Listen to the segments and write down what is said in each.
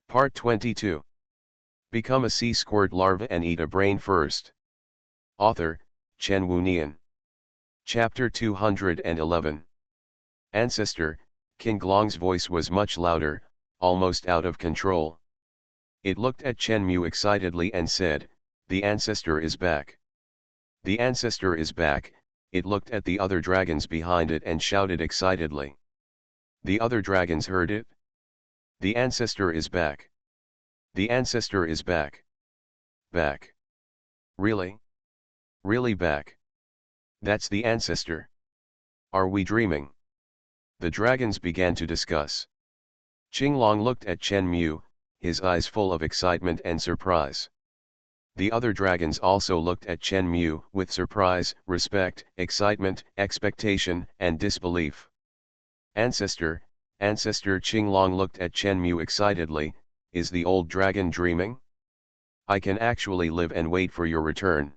Part 22. Become a sea squirt larva and eat a brain first. Author, Chen Wu Nian. Chapter 211. Ancestor, King Glong's voice was much louder, almost out of control. It looked at Chen Mu excitedly and said, "The ancestor is back. The ancestor is back." It looked at the other dragons behind it and shouted excitedly. The other dragons heard it. The ancestor is back. The ancestor is back. Back. Really? Really back? That's the ancestor. Are we dreaming? The dragons began to discuss. Qinglong looked at Chen Mu, his eyes full of excitement and surprise. The other dragons also looked at Chen Mu with surprise, respect, excitement, expectation, and disbelief. Ancestor, Ancestor. Qinglong looked at Chen Mu excitedly. Is the old dragon dreaming? I can actually live and wait for your return.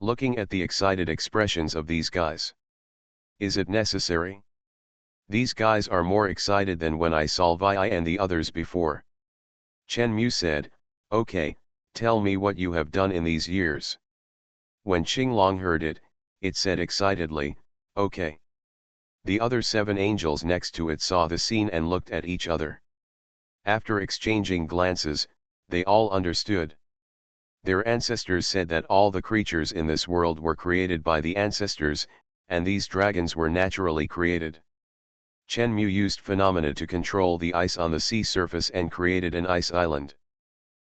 Looking at the excited expressions of these guys. Is it necessary? These guys are more excited than when I saw Vi and the others before. Chen Mu said, "Okay, tell me what you have done in these years." When Qinglong heard it, it said excitedly, "Okay." The other 7 angels next to it saw the scene and looked at each other. After exchanging glances, they all understood. Their ancestors said that all the creatures in this world were created by the ancestors, and these dragons were naturally created. Chen Mu used phenomena to control the ice on the sea surface and created an ice island.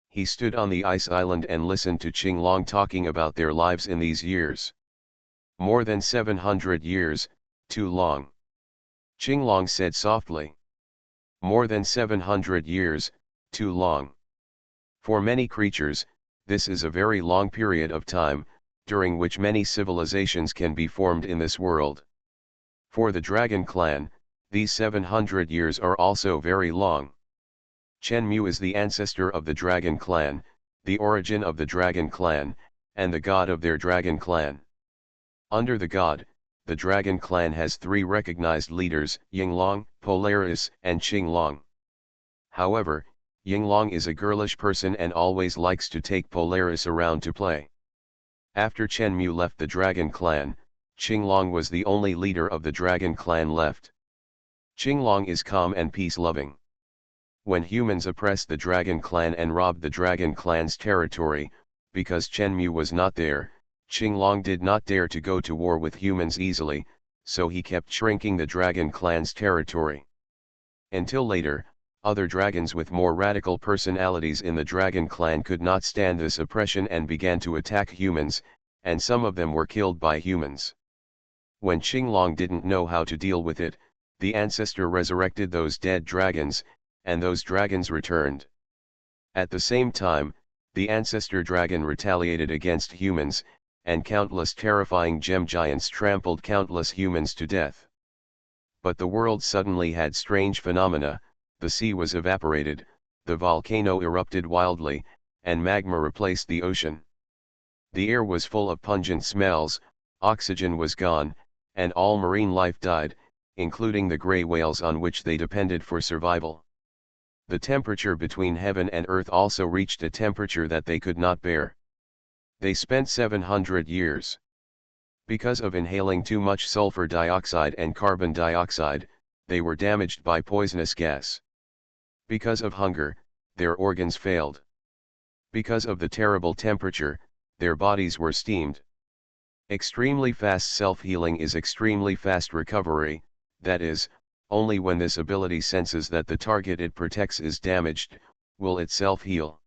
He stood on the ice island and listened to Qinglong talking about their lives in these years. More than 700 years, too long. Qinglong said softly. More than 700 years, too long. For many creatures, this is a very long period of time, during which many civilizations can be formed in this world. For the Dragon Clan, these 700 years are also very long. Chen Mu is the ancestor of the Dragon Clan, the origin of the Dragon Clan, and the god of their Dragon Clan. Under the god, the Dragon Clan has 3 recognized leaders, Yinglong, Polaris, and Qinglong. However, Yinglong is a girlish person and always likes to take Polaris around to play. After Chen Mu left the Dragon Clan, Qinglong was the only leader of the Dragon Clan left. Qinglong is calm and peace-loving. When humans oppressed the Dragon Clan and robbed the Dragon Clan's territory, because Chen Mu was not there, Qinglong did not dare to go to war with humans easily, so he kept shrinking the Dragon Clan's territory. Until later, other dragons with more radical personalities in the Dragon Clan could not stand this oppression and began to attack humans, and some of them were killed by humans. When Qinglong didn't know how to deal with it, the ancestor resurrected those dead dragons, and those dragons returned. At the same time, the ancestor dragon retaliated against humans, and countless terrifying gem giants trampled countless humans to death. But the world suddenly had strange phenomena. The sea was evaporated, the volcano erupted wildly, and magma replaced the ocean. The air was full of pungent smells, oxygen was gone, and all marine life died, including the gray whales on which they depended for survival. The temperature between heaven and earth also reached a temperature that they could not bear. They spent 700 years. Because of inhaling too much sulfur dioxide and carbon dioxide, they were damaged by poisonous gas. Because of hunger, their organs failed. Because of the terrible temperature, their bodies were steamed. Extremely fast self-healing is extremely fast recovery, that is, only when this ability senses that the target it protects is damaged, will it self-heal.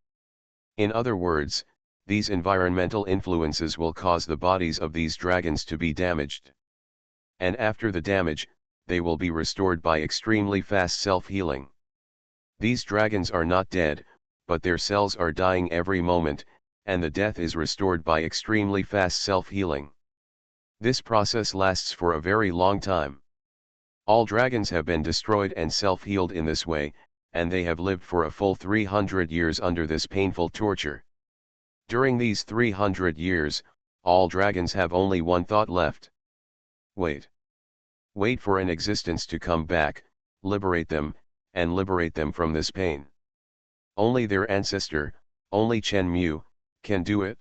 In other words, these environmental influences will cause the bodies of these dragons to be damaged. And after the damage, they will be restored by extremely fast self-healing. These dragons are not dead, but their cells are dying every moment, and the death is restored by extremely fast self-healing. This process lasts for a very long time. All dragons have been destroyed and self-healed in this way, and they have lived for a full 300 years under this painful torture. During these 300 years, all dragons have only one thought left. Wait. Wait for an existence to come back, liberate them, and liberate them from this pain. Only their ancestor, only Chen Mu, can do it.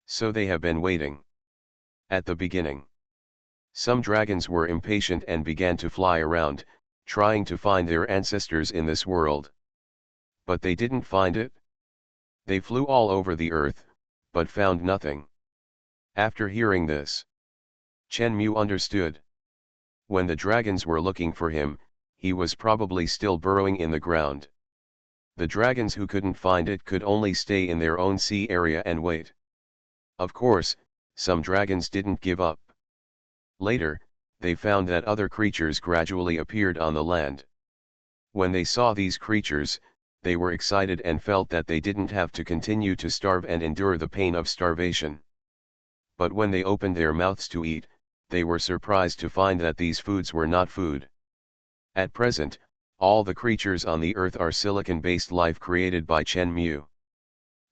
So they have been waiting. At the beginning, some dragons were impatient and began to fly around, trying to find their ancestors in this world. But they didn't find it. They flew all over the earth, but found nothing. After hearing this, Chen Mu understood. When the dragons were looking for him, he was probably still burrowing in the ground. The dragons who couldn't find it could only stay in their own sea area and wait. Of course, some dragons didn't give up. Later, they found that other creatures gradually appeared on the land. When they saw these creatures, they were excited and felt that they didn't have to continue to starve and endure the pain of starvation. But when they opened their mouths to eat, they were surprised to find that these foods were not food. At present, all the creatures on the earth are silicon-based life created by Chen Mu.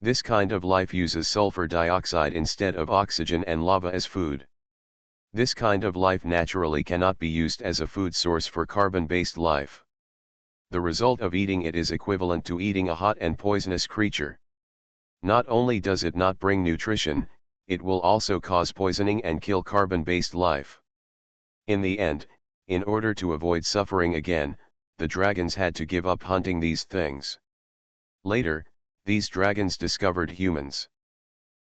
This kind of life uses sulfur dioxide instead of oxygen and lava as food. This kind of life naturally cannot be used as a food source for carbon-based life. The result of eating it is equivalent to eating a hot and poisonous creature. Not only does it not bring nutrition, it will also cause poisoning and kill carbon-based life. In the end, in order to avoid suffering again, the dragons had to give up hunting these things. Later, these dragons discovered humans.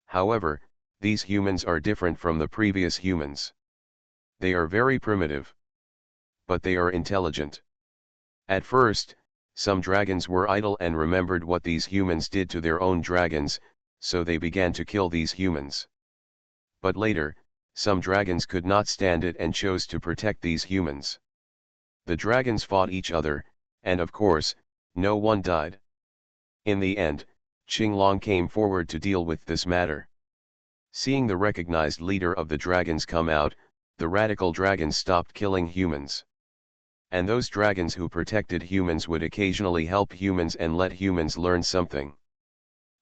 However, these humans are different from the previous humans. They are very primitive. But they are intelligent. At first, some dragons were idle and remembered what these humans did to their own dragons, so they began to kill these humans. But later, some dragons could not stand it and chose to protect these humans. The dragons fought each other, and of course, no one died. In the end, Qinglong came forward to deal with this matter. Seeing the recognized leader of the dragons come out, the radical dragons stopped killing humans. And those dragons who protected humans would occasionally help humans and let humans learn something.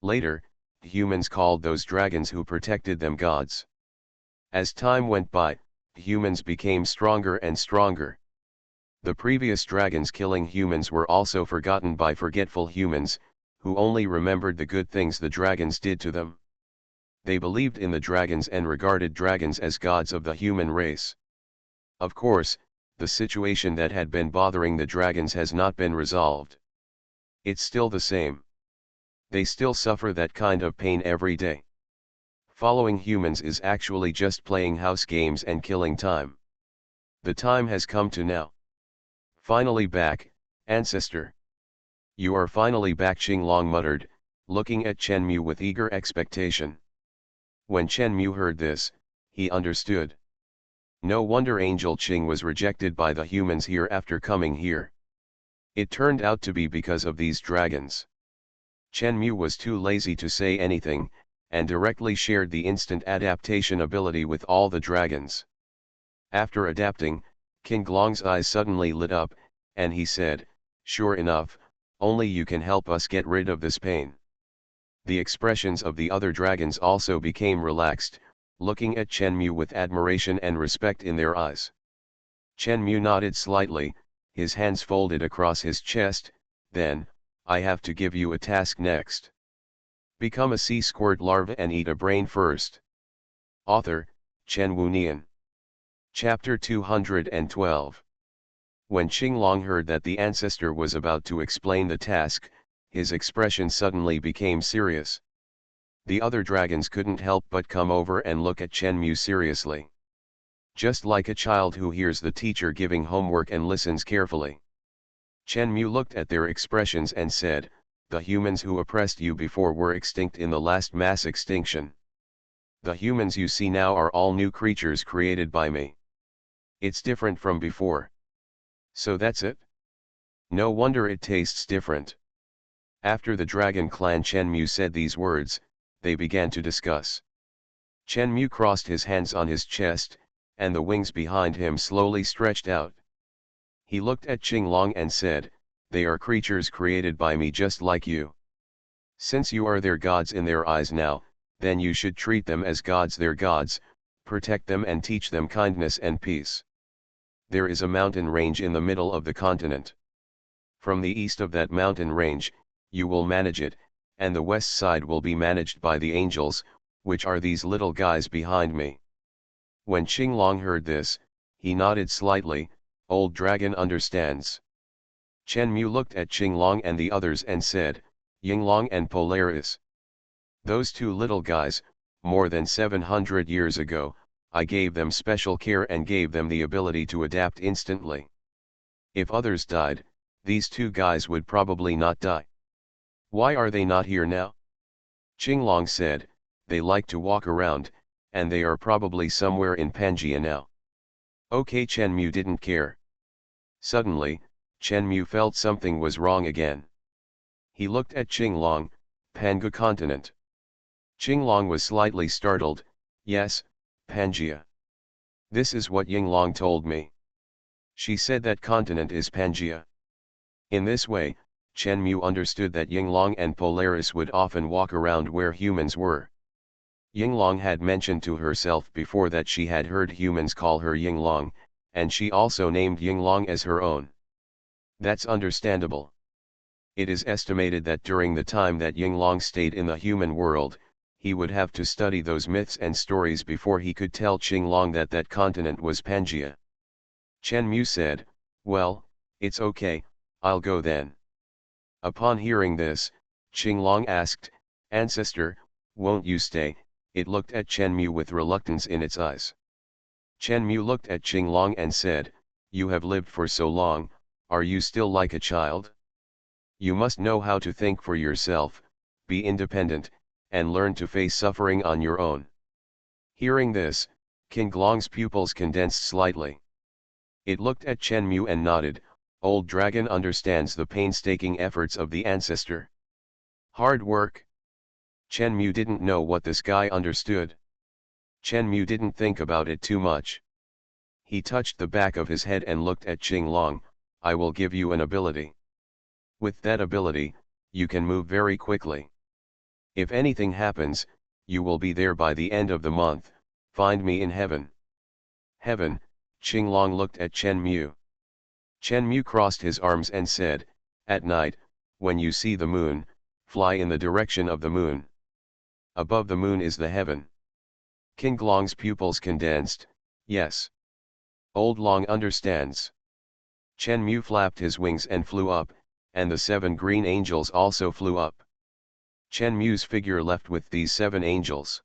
Later, humans called those dragons who protected them gods. As time went by, humans became stronger and stronger. The previous dragons killing humans were also forgotten by forgetful humans, who only remembered the good things the dragons did to them. They believed in the dragons and regarded dragons as gods of the human race. Of course, the situation that had been bothering the dragons has not been resolved. It's still the same. They still suffer that kind of pain every day. Following humans is actually just playing house games and killing time. The time has come to now. Finally back, ancestor. You are finally back, Qinglong muttered, looking at Chen Mu with eager expectation. When Chen Mu heard this, he understood. No wonder Angel Qing was rejected by the humans here after coming here. It turned out to be because of these dragons. Chen Mu was too lazy to say anything, and directly shared the instant adaptation ability with all the dragons. After adapting, Qinglong's eyes suddenly lit up, and he said, "Sure enough, only you can help us get rid of this pain." The expressions of the other dragons also became relaxed, looking at Chen Mu with admiration and respect in their eyes. Chen Mu nodded slightly, his hands folded across his chest. Then, I have to give you a task next. Become a sea squirt larva and eat a brain first. Author, Chen Wunian. Chapter 212. When Qinglong heard that the ancestor was about to explain the task, his expression suddenly became serious. The other dragons couldn't help but come over and look at Chen Mu seriously. Just like a child who hears the teacher giving homework and listens carefully. Chen Mu looked at their expressions and said, "The humans who oppressed you before were extinct in the last mass extinction. The humans you see now are all new creatures created by me. It's different from before. So that's it? No wonder it tastes different." After the dragon clan Chen Mu said these words, they began to discuss. Chen Mu crossed his hands on his chest, and the wings behind him slowly stretched out. He looked at Qinglong and said, "They are creatures created by me just like you. Since you are their gods in their eyes now, then you should treat them as gods, their gods, protect them and teach them kindness and peace. There is a mountain range in the middle of the continent. From the east of that mountain range, you will manage it, and the west side will be managed by the angels, which are these little guys behind me. When Qinglong heard this, he nodded slightly. Old dragon understands. Chen Mu looked at Qinglong and the others and said, Yinglong and Polaris. Those two little guys, more than 700 years ago, I gave them special care and gave them the ability to adapt instantly. If others died, these two guys would probably not die. Why are they not here now? Qinglong said, they like to walk around, and they are probably somewhere in Pangaea now. Okay, Chen Mu didn't care. Suddenly, Chen Mu felt something was wrong again. He looked at Qinglong, Pangaea continent. Qinglong was slightly startled. Yes, Pangaea. This is what Yinglong told me. She said that continent is Pangaea. In this way, Chen Mu understood that Yinglong and Polaris would often walk around where humans were. Yinglong had mentioned to herself before that she had heard humans call her Yinglong, and she also named Yinglong as her own. That's understandable. It is estimated that during the time that Yinglong stayed in the human world, he would have to study those myths and stories before he could tell Qinglong that that continent was Pangaea. Chen Mu said, well, it's okay, I'll go then. Upon hearing this, Qinglong asked, Ancestor, won't you stay? It looked at Chen Mu with reluctance in its eyes. Chen Mu looked at Qinglong and said, you have lived for so long, are you still like a child? You must know how to think for yourself, be independent, and learn to face suffering on your own. Hearing this, Qinglong's pupils condensed slightly. It looked at Chen Mu and nodded. Old dragon understands the painstaking efforts of the ancestor. Hard work. Chen Mu didn't know what this guy understood. Chen Mu didn't think about it too much. He touched the back of his head and looked at Qinglong. I will give you an ability. With that ability, you can move very quickly. If anything happens, you will be there by the end of the month. Find me in heaven. Heaven, Qinglong looked at Chen Mu. Chen Mu crossed his arms and said, at night, when you see the moon, fly in the direction of the moon. Above the moon is the heaven. Qinglong's pupils condensed. Yes. Old Long understands. Chen Mu flapped his wings and flew up, and the 7 green angels also flew up. Chen Mu's figure left with these 7 angels.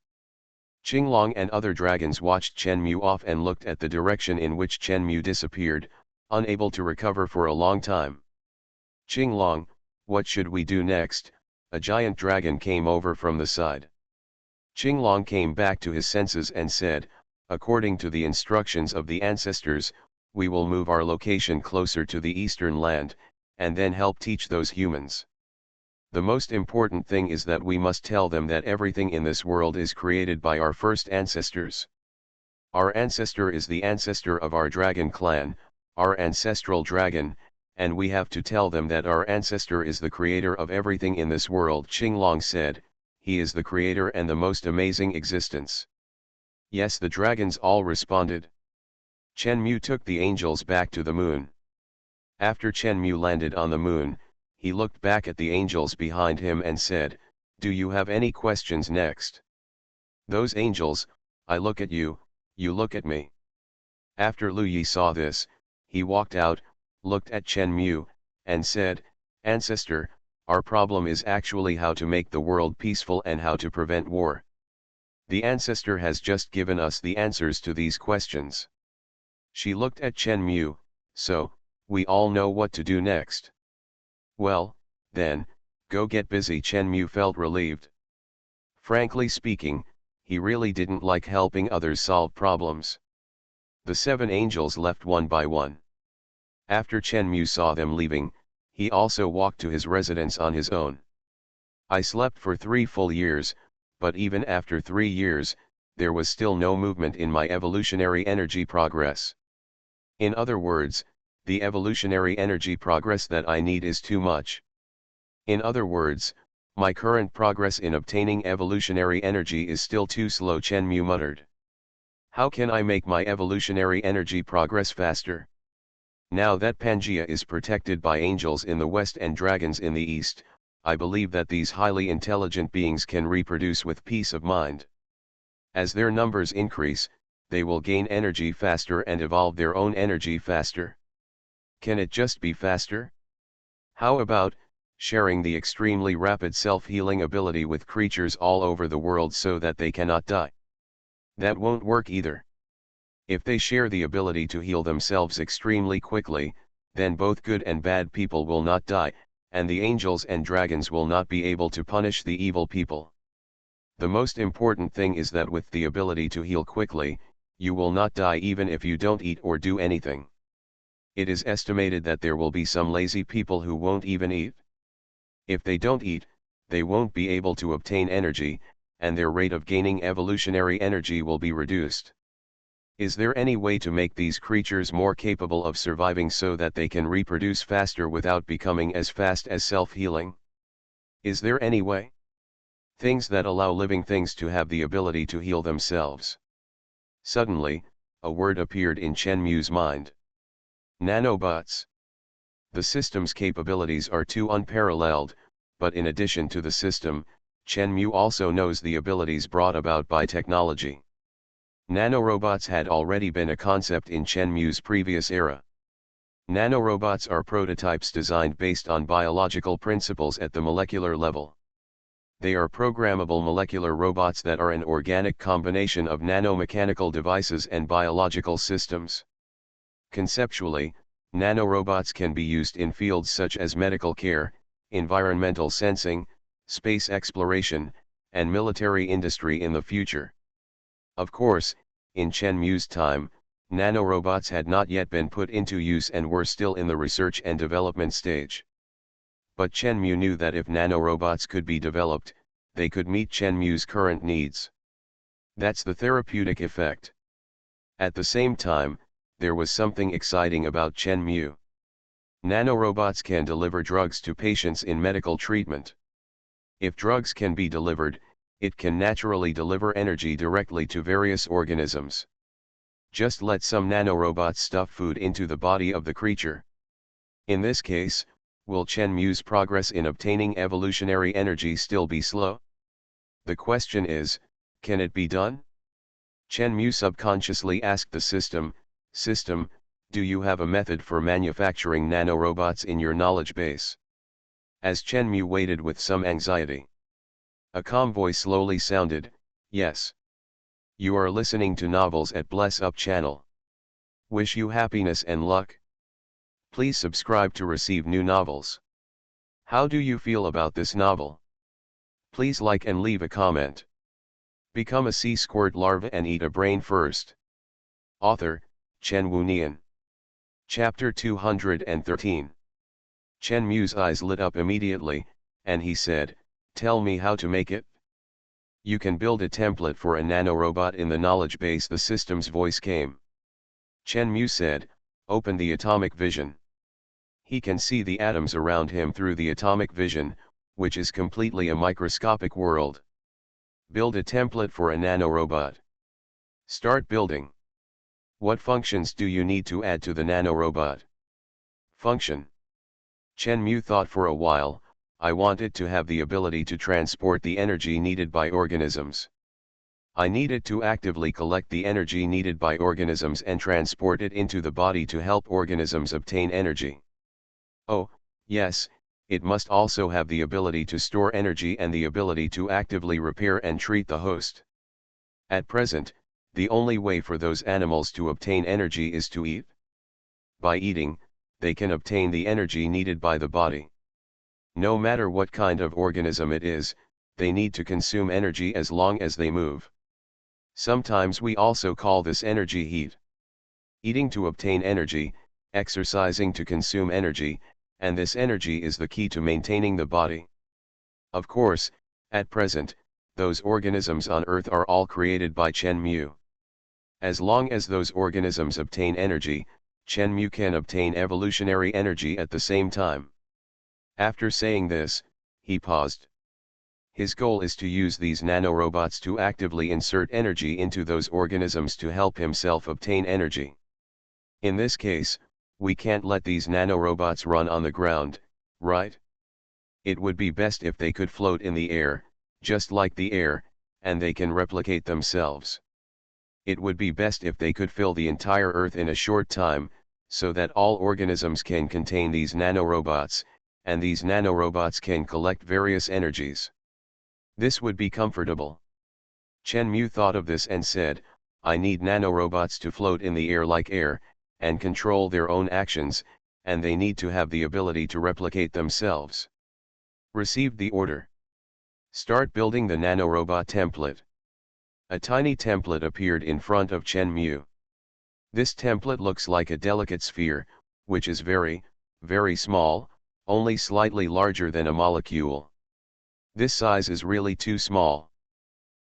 Qinglong and other dragons watched Chen Mu off and looked at the direction in which Chen Mu disappeared, unable to recover for a long time. Qinglong, what should we do next? A giant dragon came over from the side. Qinglong came back to his senses and said, according to the instructions of the ancestors, we will move our location closer to the eastern land, and then help teach those humans. The most important thing is that we must tell them that everything in this world is created by our first ancestors. Our ancestor is the ancestor of our dragon clan, our ancestral dragon, and we have to tell them that our ancestor is the creator of everything in this world. Qinglong said, he is the creator and the most amazing existence. Yes, the dragons all responded. Chen Mu took the angels back to the moon. After Chen Mu landed on the moon, he looked back at the angels behind him and said, do you have any questions next? Those angels, I look at you, you look at me. After Lu Yi saw this, he walked out, looked at Chen Mu, and said, Ancestor, our problem is actually how to make the world peaceful and how to prevent war. The ancestor has just given us the answers to these questions. She looked at Chen Mu, so, we all know what to do next. Well, then, go get busy. Chen Mu felt relieved. Frankly speaking, he really didn't like helping others solve problems. The 7 angels left one by one. After Chen Mu saw them leaving, he also walked to his residence on his own. I slept for 3 full years, but even after 3 years, there was still no movement in my evolutionary energy progress. In other words, the evolutionary energy progress that I need is too much. In other words, my current progress in obtaining evolutionary energy is still too slow. Chen Mu muttered. How can I make my evolutionary energy progress faster? Now that Pangaea is protected by angels in the west and dragons in the east, I believe that these highly intelligent beings can reproduce with peace of mind. As their numbers increase, they will gain energy faster and evolve their own energy faster. Can it just be faster? How about sharing the extremely rapid self-healing ability with creatures all over the world so that they cannot die? That won't work either. If they share the ability to heal themselves extremely quickly, then both good and bad people will not die, and the angels and dragons will not be able to punish the evil people. The most important thing is that with the ability to heal quickly, you will not die even if you don't eat or do anything. It is estimated that there will be some lazy people who won't even eat. If they don't eat, they won't be able to obtain energy, and their rate of gaining evolutionary energy will be reduced. Is there any way to make these creatures more capable of surviving so that they can reproduce faster without becoming as fast as self-healing? Is there any way? Things that allow living things to have the ability to heal themselves. Suddenly, a word appeared in Chenmu's mind. Nanobots. The system's capabilities are too unparalleled, but in addition to the system, Chenmu also knows the abilities brought about by technology. Nanorobots had already been a concept in Chenmu's previous era. Nanorobots are prototypes designed based on biological principles at the molecular level. They are programmable molecular robots that are an organic combination of nanomechanical devices and biological systems. Conceptually, nanorobots can be used in fields such as medical care, environmental sensing, space exploration, and military industry in the future. Of course, in Chenmu's time, nanorobots had not yet been put into use and were still in the research and development stage. But Chenmu knew that if nanorobots could be developed, they could meet Chenmu's current needs. That's the therapeutic effect. At the same time, there was something exciting about Chenmu. Nanorobots can deliver drugs to patients in medical treatment. If drugs can be delivered, it can naturally deliver energy directly to various organisms. Just let some nanorobots stuff food into the body of the creature. In this case, will Chenmu's progress in obtaining evolutionary energy still be slow? The question is, can it be done? Chenmu subconsciously asked the system, do you have a method for manufacturing nanorobots in your knowledge base? As Chenmu waited with some anxiety, a calm voice slowly sounded, yes. You are listening to novels at Bless Up channel. Wish you happiness and luck. Please subscribe to receive new novels. How do you feel about this novel? Please like and leave a comment. Become a sea squirt larva and eat a brain first. Author, Chen Wunian. Chapter 213. Chenmu's eyes lit up immediately, and he said, tell me how to make it. You can build a template for a nanorobot in the knowledge base. The system's voice came. Chenmu said, open the atomic vision. He can see the atoms around him through the atomic vision, which is completely a microscopic world. Build a template for a nanorobot. Start building. What functions do you need to add to the nanorobot? Function. Chenmu thought for a while. I want it to have the ability to transport the energy needed by organisms. I need it to actively collect the energy needed by organisms and transport it into the body to help organisms obtain energy. Oh, yes, it must also have the ability to store energy and the ability to actively repair and treat the host. At present, the only way for those animals to obtain energy is to eat. By eating, they can obtain the energy needed by the body. No matter what kind of organism it is, they need to consume energy as long as they move. Sometimes we also call this energy heat. Eating to obtain energy, exercising to consume energy, and this energy is the key to maintaining the body. Of course, at present, those organisms on Earth are all created by Chenmu. As long as those organisms obtain energy, Chenmu can obtain evolutionary energy at the same time. After saying this, he paused. His goal is to use these nanorobots to actively insert energy into those organisms to help himself obtain energy. In this case, we can't let these nanorobots run on the ground, right? It would be best if they could float in the air, just like the air, and they can replicate themselves. It would be best if they could fill the entire Earth in a short time, so that all organisms can contain these nanorobots, and these nanorobots can collect various energies. This would be comfortable. Shenmue thought of this and said, I need nanorobots to float in the air like air, and control their own actions, and they need to have the ability to replicate themselves. Received the order. Start building the nanorobot template. A tiny template appeared in front of Shenmue. This template looks like a delicate sphere, which is very, very small, only slightly larger than a molecule. This size is really too small.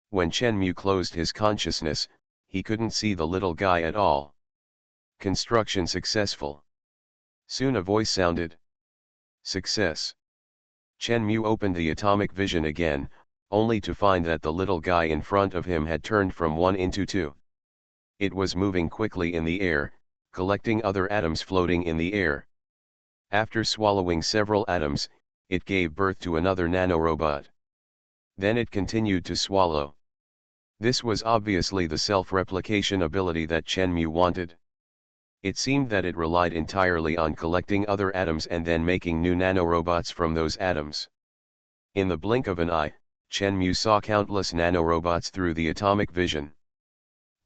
When Shenmue closed his consciousness, he couldn't see the little guy at all. Construction successful. Soon a voice sounded. Success. Shenmue opened the atomic vision again, only to find that the little guy in front of him had turned from 1 into 2. It was moving quickly in the air, collecting other atoms floating in the air. After swallowing several atoms, it gave birth to another nanorobot. Then it continued to swallow. This was obviously the self-replication ability that Shenmue wanted. It seemed that it relied entirely on collecting other atoms and then making new nanorobots from those atoms. In the blink of an eye, Shenmue saw countless nanorobots through the atomic vision.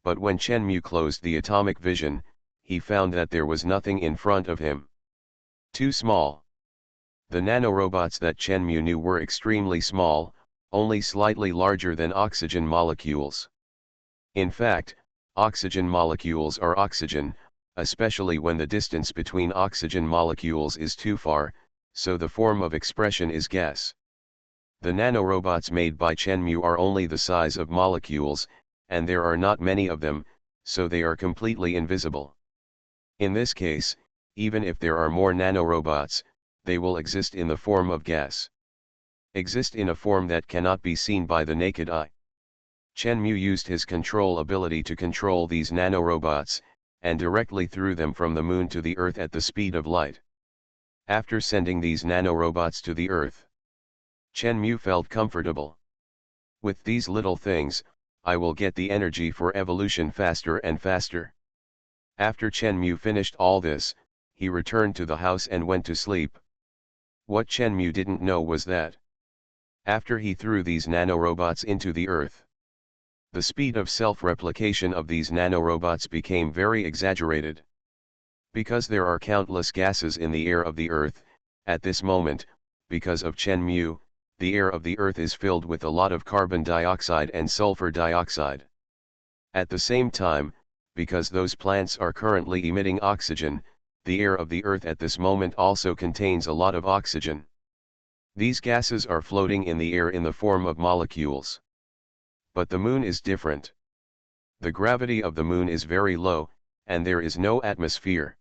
But when Shenmue closed the atomic vision, he found that there was nothing in front of him. Too small. The nanorobots that Shenmue knew were extremely small, only slightly larger than oxygen molecules. In fact, oxygen molecules are oxygen, especially when the distance between oxygen molecules is too far, so the form of expression is gas. The nanorobots made by Shenmue are only the size of molecules, and there are not many of them, so they are completely invisible. In this case, even if there are more nanorobots, they will exist in the form of gas. Exist in a form that cannot be seen by the naked eye. Shenmue used his control ability to control these nanorobots, and directly threw them from the moon to the Earth at the speed of light. After sending these nanorobots to the Earth, Shenmue felt comfortable. With these little things, I will get the energy for evolution faster and faster. After Shenmue finished all this, he returned to the house and went to sleep. What Shenmue didn't know was that, after he threw these nanorobots into the Earth, the speed of self-replication of these nanorobots became very exaggerated. Because there are countless gases in the air of the Earth, at this moment, because of Shenmue, the air of the Earth is filled with a lot of carbon dioxide and sulfur dioxide. At the same time, because those plants are currently emitting oxygen, the air of the Earth at this moment also contains a lot of oxygen. These gases are floating in the air in the form of molecules. But the moon is different. The gravity of the moon is very low, and there is no atmosphere.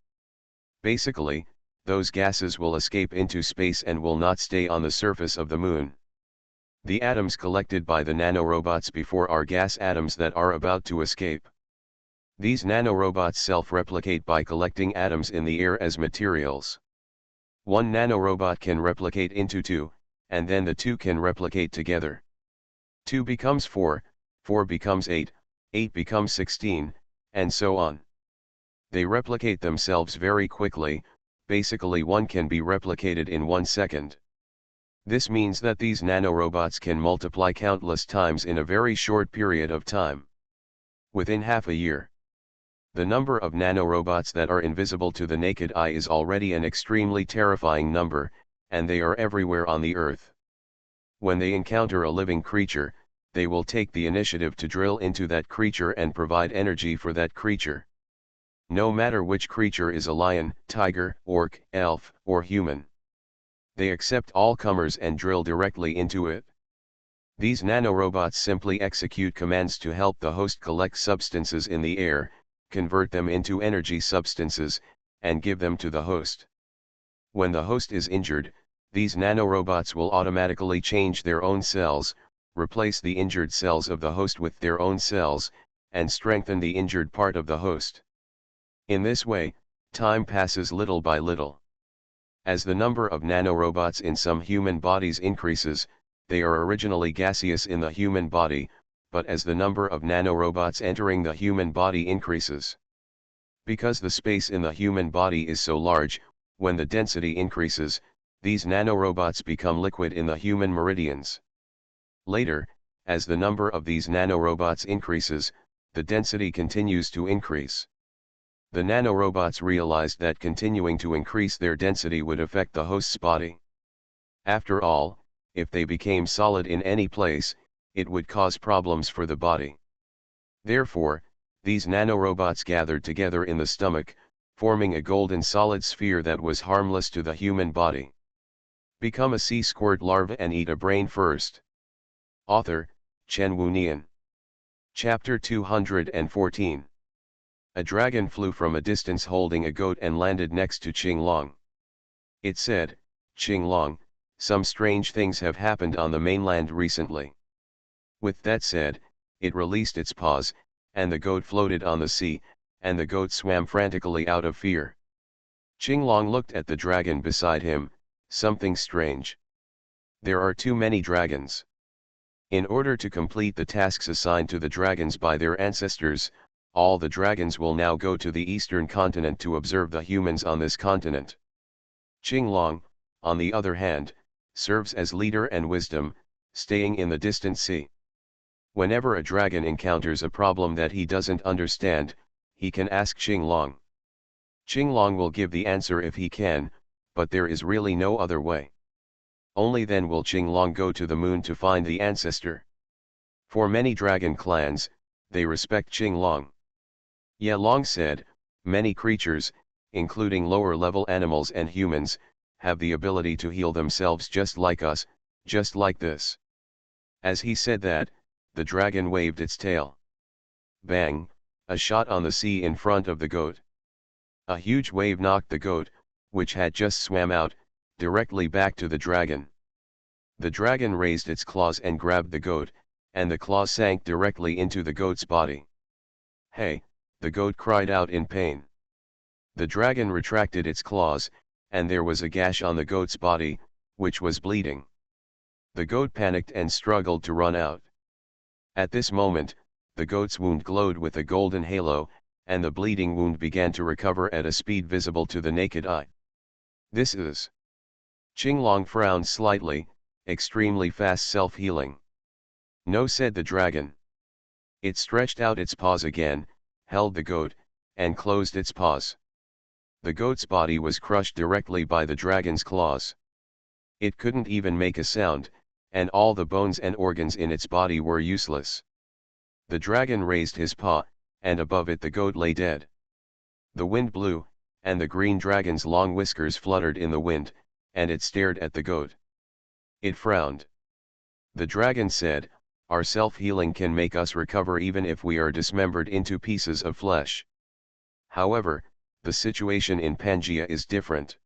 Basically, those gases will escape into space and will not stay on the surface of the moon. The atoms collected by the nanorobots before are gas atoms that are about to escape. These nanorobots self-replicate by collecting atoms in the air as materials. One nanorobot can replicate into 2, and then the 2 can replicate together. 2 becomes 4, 4 becomes 8, 8 becomes 16, and so on. They replicate themselves very quickly. Basically, one can be replicated in 1 second. This means that these nanorobots can multiply countless times in a very short period of time. Within half a year. The number of nanorobots that are invisible to the naked eye is already an extremely terrifying number, and they are everywhere on the Earth. When they encounter a living creature, they will take the initiative to drill into that creature and provide energy for that creature. No matter which creature is a lion, tiger, orc, elf, or human. They accept all comers and drill directly into it. These nanorobots simply execute commands to help the host collect substances in the air, convert them into energy substances, and give them to the host. When the host is injured, these nanorobots will automatically change their own cells, replace the injured cells of the host with their own cells, and strengthen the injured part of the host. In this way, time passes little by little. As the number of nanorobots in some human bodies increases, they are originally gaseous in the human body, but as the number of nanorobots entering the human body increases, because the space in the human body is so large, when the density increases, these nanorobots become liquid in the human meridians. Later, as the number of these nanorobots increases, the density continues to increase. The nanorobots realized that continuing to increase their density would affect the host's body. After all, if they became solid in any place, it would cause problems for the body. Therefore, these nanorobots gathered together in the stomach, forming a golden solid sphere that was harmless to the human body. Become a sea squirt larva and eat a brain first. Author, Chen Wunian. Chapter 214. A dragon flew from a distance holding a goat and landed next to Qinglong. It said, "Qinglong, some strange things have happened on the mainland recently." With that said, it released its paws, and the goat floated on the sea, and the goat swam frantically out of fear. Qinglong looked at the dragon beside him. Something strange. There are too many dragons. In order to complete the tasks assigned to the dragons by their ancestors, all the dragons will now go to the eastern continent to observe the humans on this continent. Qinglong, on the other hand, serves as leader and wisdom, staying in the distant sea. Whenever a dragon encounters a problem that he doesn't understand, he can ask Qinglong. Qinglong will give the answer if he can, but there is really no other way. Only then will Qinglong go to the moon to find the ancestor. For many dragon clans, they respect Qinglong. Ye Long said, "Many creatures, including lower-level animals and humans, have the ability to heal themselves just like us, just like this." As he said that, the dragon waved its tail. Bang! A shot on the sea in front of the goat. A huge wave knocked the goat, which had just swam out, directly back to the dragon. The dragon raised its claws and grabbed the goat, and the claws sank directly into the goat's body. "Hey!" the goat cried out in pain. The dragon retracted its claws, and there was a gash on the goat's body, which was bleeding. The goat panicked and struggled to run out. At this moment, the goat's wound glowed with a golden halo, and the bleeding wound began to recover at a speed visible to the naked eye. "This is..." Qinglong frowned slightly, "extremely fast self-healing." "No," said the dragon. It stretched out its paws again, held the goat, and closed its paws. The goat's body was crushed directly by the dragon's claws. It couldn't even make a sound, and all the bones and organs in its body were useless. The dragon raised his paw, and above it the goat lay dead. The wind blew, and the green dragon's long whiskers fluttered in the wind, and it stared at the goat. It frowned. The dragon said, "Our self-healing can make us recover even if we are dismembered into pieces of flesh. However, the situation in Pangaea is different.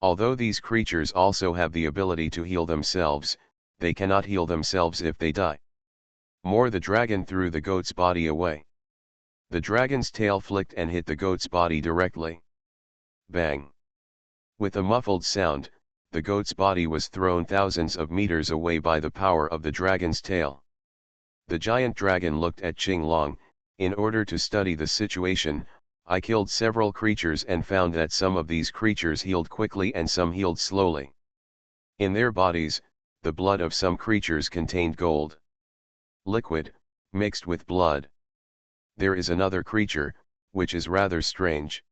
Although these creatures also have the ability to heal themselves, they cannot heal themselves if they die." More, the dragon threw the goat's body away. The dragon's tail flicked and hit the goat's body directly. Bang! With a muffled sound, the goat's body was thrown thousands of meters away by the power of the dragon's tail. The giant dragon looked at Qinglong. "In order to study the situation, I killed several creatures and found that some of these creatures healed quickly and some healed slowly. In their bodies, the blood of some creatures contained gold. Liquid, mixed with blood. There is another creature, which is rather strange.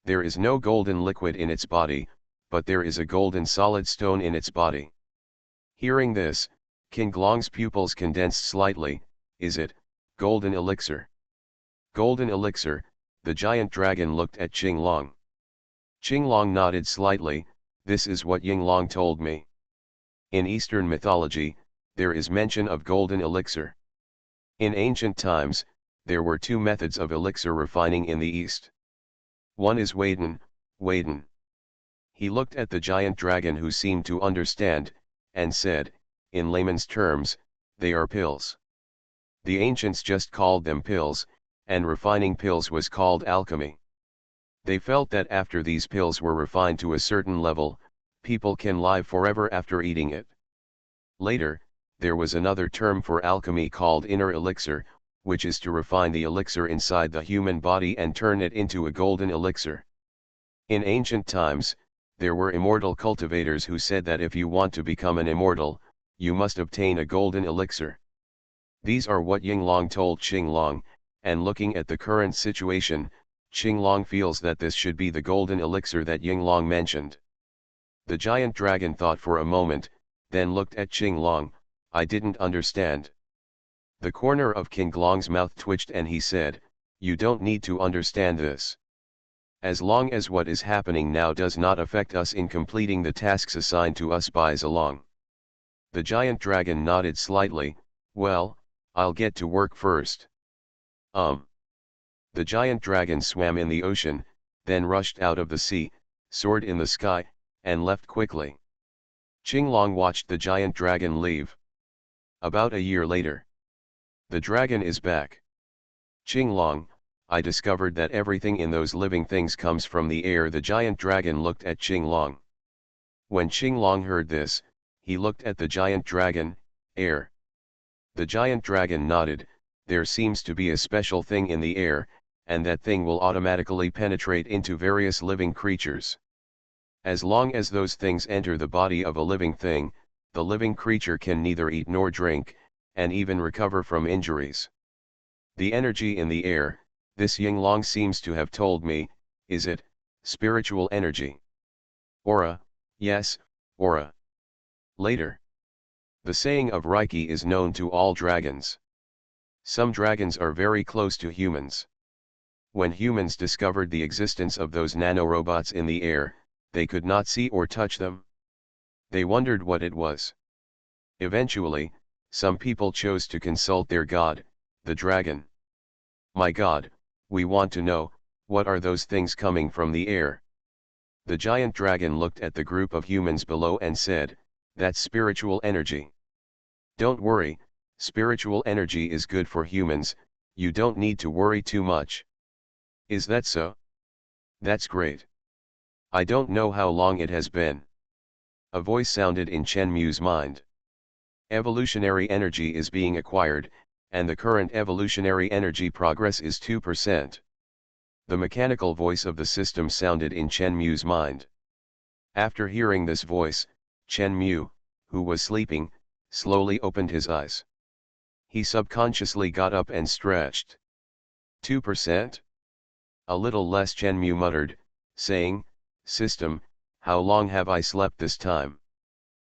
There is no golden liquid in its body, but there is a golden solid stone in its body." Hearing this, Qinglong's pupils condensed slightly. "Is it golden elixir?" "Golden elixir," the giant dragon looked at Qinglong. Qinglong nodded slightly. "This is what Yinglong told me. In Eastern mythology, there is mention of golden elixir. In ancient times, there were two methods of elixir refining in the East. One is Waden. He looked at the giant dragon, who seemed to understand, and said, "In layman's terms, they are pills. The ancients just called them pills, and refining pills was called alchemy. They felt that after these pills were refined to a certain level, people can live forever after eating it. Later, there was another term for alchemy called inner elixir, which is to refine the elixir inside the human body and turn it into a golden elixir. In ancient times, there were immortal cultivators who said that if you want to become an immortal, you must obtain a golden elixir. These are what Yinglong told Qinglong, and looking at the current situation, Qinglong feels that this should be the golden elixir that Yinglong mentioned. The giant dragon thought for a moment, then looked at Qinglong. I didn't understand. The corner of Qinglong's mouth twitched and he said, you don't need to understand this. As long as what is happening now does not affect us in completing the tasks assigned to us by Zilong. The giant dragon nodded slightly. Well, I'll get to work first. The giant dragon swam in the ocean, then rushed out of the sea, soared in the sky, and left quickly. Qinglong watched the giant dragon leave. About a year later. The dragon is back. Qinglong, I discovered that everything in those living things comes from the air. The giant dragon looked at Qinglong. When Qinglong heard this, he looked at the giant dragon. Air. The giant dragon nodded. There seems to be a special thing in the air, and that thing will automatically penetrate into various living creatures. As long as those things enter the body of a living thing, the living creature can neither eat nor drink, and even recover from injuries. The energy in the air, this Yinglong seems to have told me, is it, spiritual energy? Aura, yes, aura. Later. The saying of Reiki is known to all dragons. Some dragons are very close to humans. When humans discovered the existence of those nanorobots in the air, they could not see or touch them. They wondered what it was. Eventually, some people chose to consult their god, the dragon. My god, we want to know, what are those things coming from the air? The giant dragon looked at the group of humans below and said, that's spiritual energy. Don't worry, spiritual energy is good for humans, you don't need to worry too much. Is that so? That's great. I don't know how long it has been. A voice sounded in Chen Mu's mind. Evolutionary energy is being acquired, and the current evolutionary energy progress is 2%. The mechanical voice of the system sounded in Chen Mu's mind. After hearing this voice, Chen Mu, who was sleeping, slowly opened his eyes. He subconsciously got up and stretched. 2%? A little less, Chen Mu muttered, saying, System, how long have I slept this time?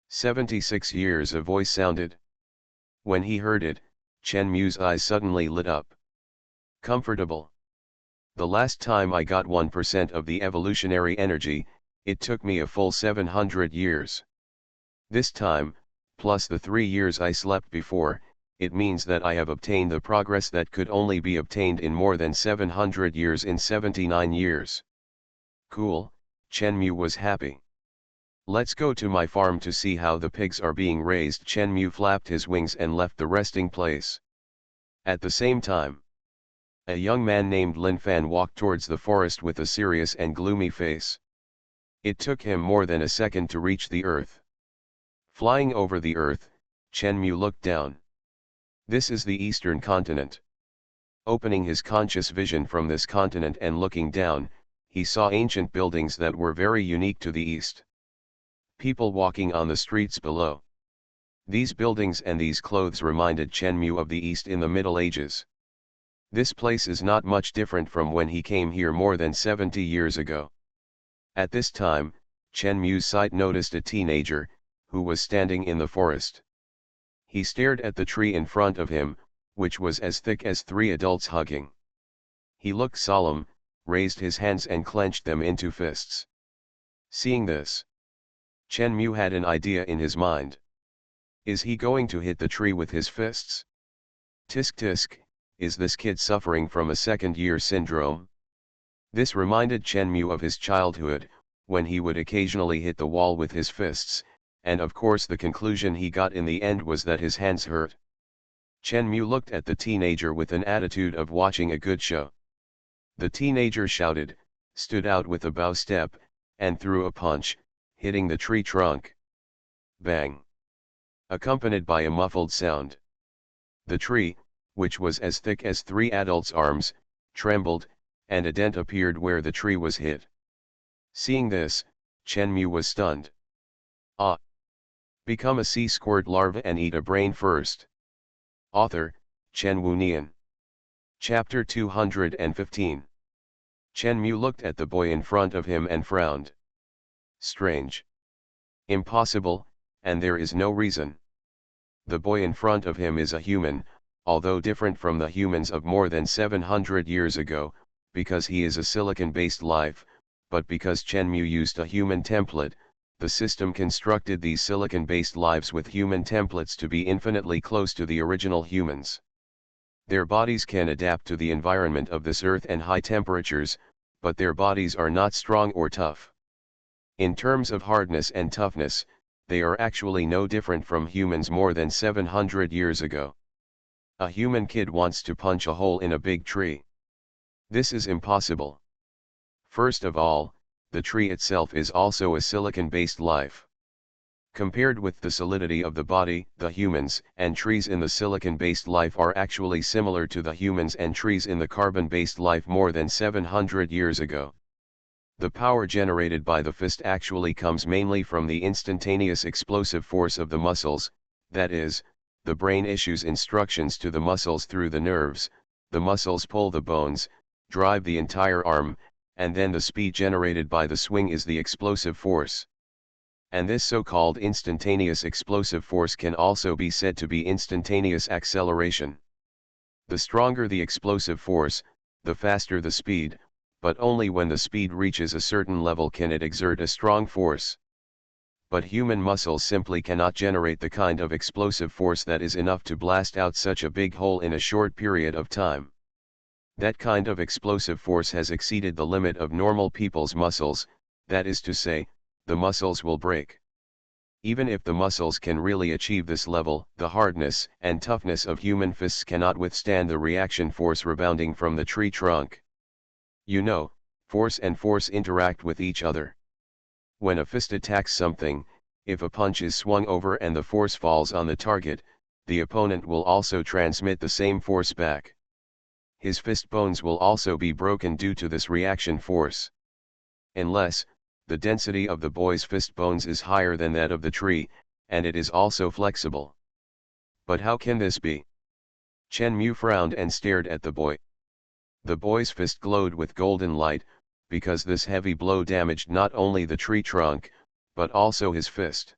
76 years, a voice sounded. When he heard it, Chen Mu's eyes suddenly lit up. Comfortable. The last time I got 1% of the evolutionary energy, it took me a full 700 years. This time, plus the 3 years I slept before, it means that I have obtained the progress that could only be obtained in more than 700 years in 79 years. Cool, Chen Mu was happy. Let's go to my farm to see how the pigs are being raised. Chen Mu flapped his wings and left the resting place. At the same time, a young man named Lin Fan walked towards the forest with a serious and gloomy face. It took him more than a second to reach the earth. Flying over the earth, Chen Mu looked down. This is the eastern continent. Opening his conscious vision from this continent and looking down, he saw ancient buildings that were very unique to the east. People walking on the streets below. These buildings and these clothes reminded Chen Mu of the East in the Middle Ages. This place is not much different from when he came here more than 70 years ago. At this time, Chen Mu's sight noticed a teenager, who was standing in the forest. He stared at the tree in front of him, which was as thick as 3 adults hugging. He looked solemn, raised his hands and clenched them into fists. Seeing this, Chen Mu had an idea in his mind. Is he going to hit the tree with his fists? Tisk tisk, is this kid suffering from a second-year syndrome? This reminded Chen Mu of his childhood, when he would occasionally hit the wall with his fists, and of course the conclusion he got in the end was that his hands hurt. Chen Mu looked at the teenager with an attitude of watching a good show. The teenager shouted, stood out with a bow step, and threw a punch, hitting the tree trunk. Bang! Accompanied by a muffled sound. The tree, which was as thick as 3 adults' arms, trembled, and a dent appeared where the tree was hit. Seeing this, Chenmu was stunned. Ah! Become a sea squirt larva and eat a brain first. Author, Chenwu Nian. Chapter 215. Chenmu looked at the boy in front of him and frowned. Strange. Impossible, and there is no reason. The boy in front of him is a human, although different from the humans of more than 700 years ago, because he is a silicon-based life, but because Chenmu used a human template, the system constructed these silicon-based lives with human templates to be infinitely close to the original humans. Their bodies can adapt to the environment of this earth and high temperatures, but their bodies are not strong or tough. In terms of hardness and toughness, they are actually no different from humans more than 700 years ago. A human kid wants to punch a hole in a big tree. This is impossible. First of all, the tree itself is also a silicon-based life. Compared with the solidity of the body, the humans and trees in the silicon-based life are actually similar to the humans and trees in the carbon-based life more than 700 years ago. The power generated by the fist actually comes mainly from the instantaneous explosive force of the muscles, that is, the brain issues instructions to the muscles through the nerves, the muscles pull the bones, drive the entire arm, and then the speed generated by the swing is the explosive force. And this so-called instantaneous explosive force can also be said to be instantaneous acceleration. The stronger the explosive force, the faster the speed, but only when the speed reaches a certain level can it exert a strong force. But human muscles simply cannot generate the kind of explosive force that is enough to blast out such a big hole in a short period of time. That kind of explosive force has exceeded the limit of normal people's muscles, that is to say, the muscles will break. Even if the muscles can really achieve this level, the hardness and toughness of human fists cannot withstand the reaction force rebounding from the tree trunk. You know, force and force interact with each other. When a fist attacks something, if a punch is swung over and the force falls on the target, the opponent will also transmit the same force back. His fist bones will also be broken due to this reaction force. Unless, the density of the boy's fist bones is higher than that of the tree, and it is also flexible. But how can this be? Chenmu frowned and stared at the boy. The boy's fist glowed with golden light, because this heavy blow damaged not only the tree trunk, but also his fist.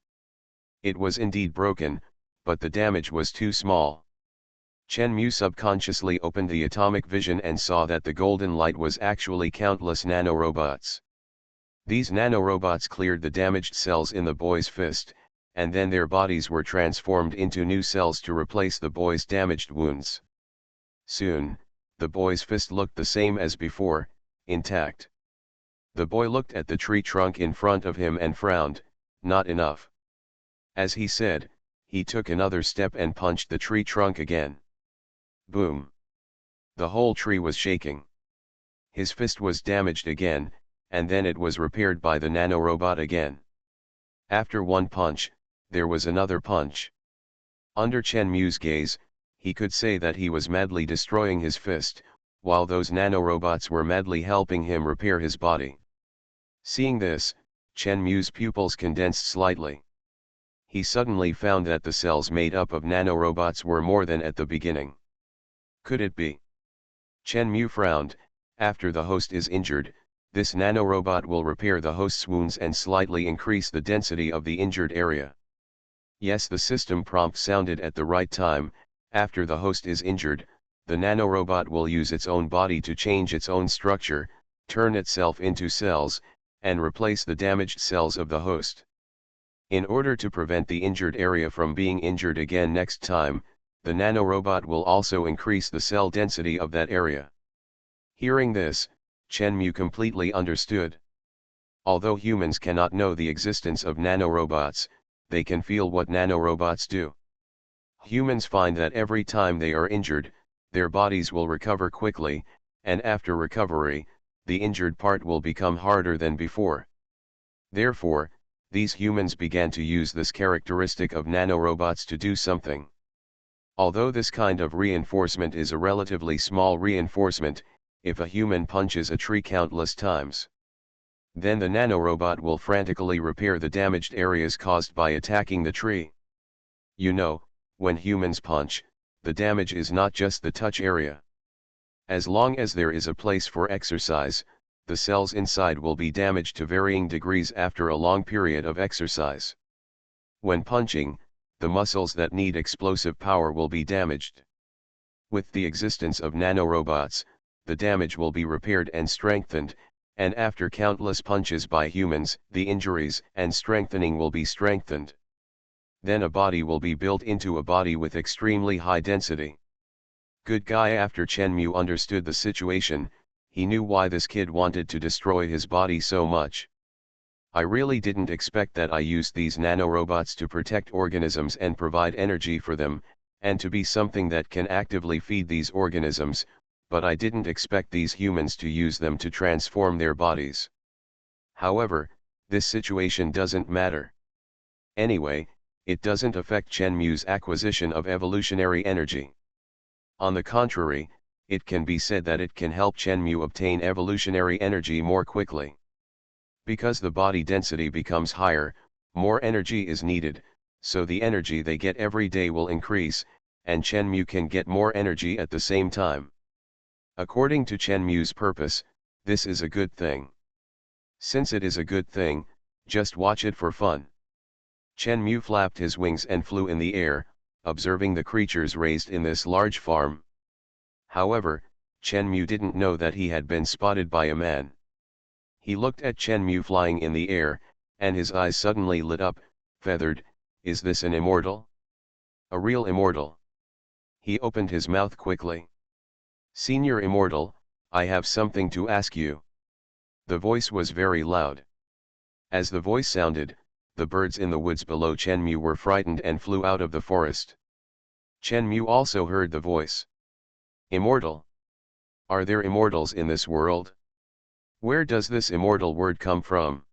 It was indeed broken, but the damage was too small. Chenmu subconsciously opened the atomic vision and saw that the golden light was actually countless nanorobots. These nanorobots cleared the damaged cells in the boy's fist, and then their bodies were transformed into new cells to replace the boy's damaged wounds. Soon, the boy's fist looked the same as before, intact. The boy looked at the tree trunk in front of him and frowned. Not enough. As he said, he took another step and punched the tree trunk again. Boom! The whole tree was shaking. His fist was damaged again, and then it was repaired by the nanorobot again. After one punch, there was another punch. Under Chenmu's gaze, he could say that he was madly destroying his fist, while those nanorobots were madly helping him repair his body. Seeing this, Chenmu's pupils condensed slightly. He suddenly found that the cells made up of nanorobots were more than at the beginning. Could it be? Chenmu frowned. After the host is injured, this nanorobot will repair the host's wounds and slightly increase the density of the injured area. Yes, the system prompt sounded at the right time. After the host is injured, the nanorobot will use its own body to change its own structure, turn itself into cells, and replace the damaged cells of the host. In order to prevent the injured area from being injured again next time, the nanorobot will also increase the cell density of that area. Hearing this, Chenmu completely understood. Although humans cannot know the existence of nanorobots, they can feel what nanorobots do. Humans find that every time they are injured, their bodies will recover quickly, and after recovery, the injured part will become harder than before. Therefore, these humans began to use this characteristic of nanorobots to do something. Although this kind of reinforcement is a relatively small reinforcement, if a human punches a tree countless times, then the nanorobot will frantically repair the damaged areas caused by attacking the tree. You know, when humans punch, the damage is not just the touch area. As long as there is a place for exercise, the cells inside will be damaged to varying degrees after a long period of exercise. When punching, the muscles that need explosive power will be damaged. With the existence of nanorobots, the damage will be repaired and strengthened, and after countless punches by humans, the injuries and strengthening will be strengthened. Then a body will be built into a body with extremely high density. Good guy. After Shenmue understood the situation, he knew why this kid wanted to destroy his body so much. I really didn't expect that I used these nanorobots to protect organisms and provide energy for them, and to be something that can actively feed these organisms, but I didn't expect these humans to use them to transform their bodies. However, this situation doesn't matter. Anyway, it doesn't affect Shenmue's acquisition of evolutionary energy. On the contrary, it can be said that it can help Shenmue obtain evolutionary energy more quickly. Because the body density becomes higher, more energy is needed, so the energy they get every day will increase, and Shenmue can get more energy at the same time. According to Shenmue's purpose, this is a good thing. Since it is a good thing, just watch it for fun. Shenmue flapped his wings and flew in the air, observing the creatures raised in this large farm. However, Shenmue didn't know that he had been spotted by a man. He looked at Shenmue flying in the air, and his eyes suddenly lit up, feathered. Is this an immortal? A real immortal? He opened his mouth quickly. Senior Immortal, I have something to ask you. The voice was very loud. As the voice sounded, the birds in the woods below Shenmue were frightened and flew out of the forest. Shenmue also heard the voice. Immortal? Are there immortals in this world? Where does this immortal word come from?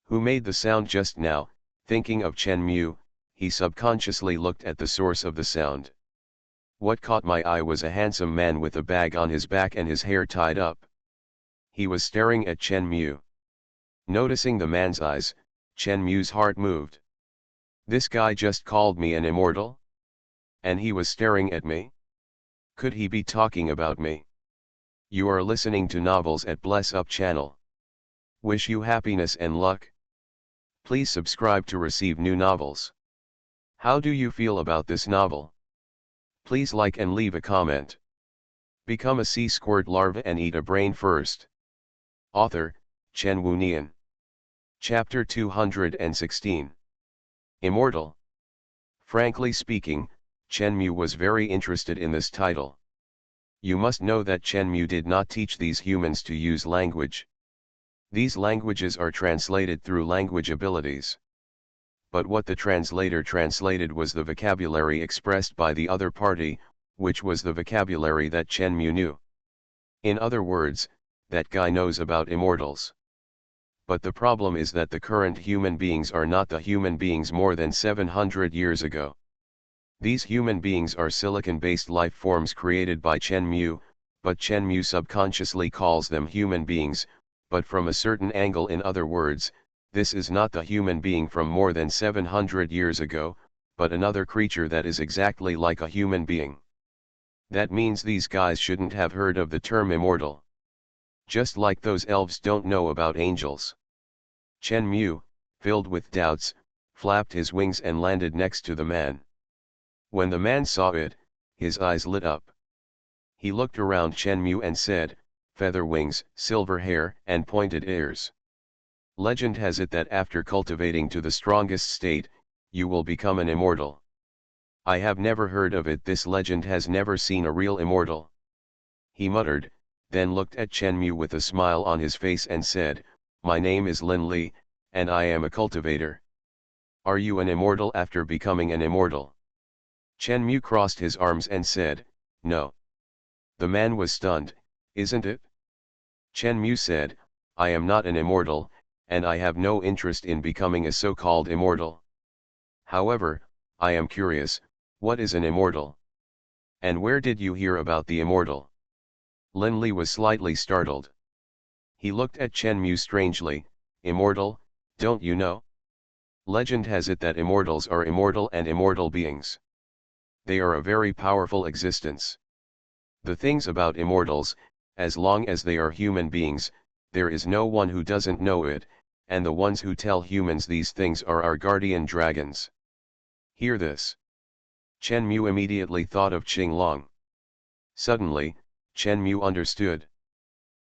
Who made the sound just now? Thinking of Shenmue, he subconsciously looked at the source of the sound. What caught my eye was a handsome man with a bag on his back and his hair tied up. He was staring at Shenmue. Noticing the man's eyes, Shenmue's heart moved. This guy just called me an immortal? And he was staring at me? Could he be talking about me? You are listening to Novels at Bless Up channel. Wish you happiness and luck. Please subscribe to receive new novels. How do you feel about this novel? Please like and leave a comment. Become a sea squirt larva and eat a brain first. Author, Chen Wunian. Chapter 216. Immortal. Frankly speaking, Shenmue was very interested in this title. You must know that Shenmue did not teach these humans to use language. These languages are translated through language abilities. But what the translator translated was the vocabulary expressed by the other party, which was the vocabulary that Shenmue knew. In other words, that guy knows about immortals. But the problem is that the current human beings are not the human beings more than 700 years ago. These human beings are silicon-based life forms created by Shenmue, but Shenmue subconsciously calls them human beings, but from a certain angle. In other words, this is not the human being from more than 700 years ago, but another creature that is exactly like a human being. That means these guys shouldn't have heard of the term immortal. Just like those elves don't know about angels. Shenmue, filled with doubts, flapped his wings and landed next to the man. When the man saw it, his eyes lit up. He looked around Shenmue and said, feather wings, silver hair, and pointed ears. Legend has it that after cultivating to the strongest state, you will become an immortal. I have never heard of it. This legend has never seen a real immortal. He muttered, then looked at Shenmue with a smile on his face and said, my name is Lin Li, and I am a cultivator. Are you an immortal after becoming an immortal? Shenmue crossed his arms and said, no. The man was stunned. Isn't it? Chen Mu said, I am not an immortal, and I have no interest in becoming a so-called immortal. However, I am curious, what is an immortal? And where did you hear about the immortal? Lin Li was slightly startled. He looked at Chen Mu strangely. Immortal, don't you know? Legend has it that immortals are immortal and immortal beings. They are a very powerful existence. The things about immortals, as long as they are human beings, there is no one who doesn't know it, and the ones who tell humans these things are our guardian dragons. Hear this. Chen Mu immediately thought of Qinglong. Suddenly, Chen Mu understood.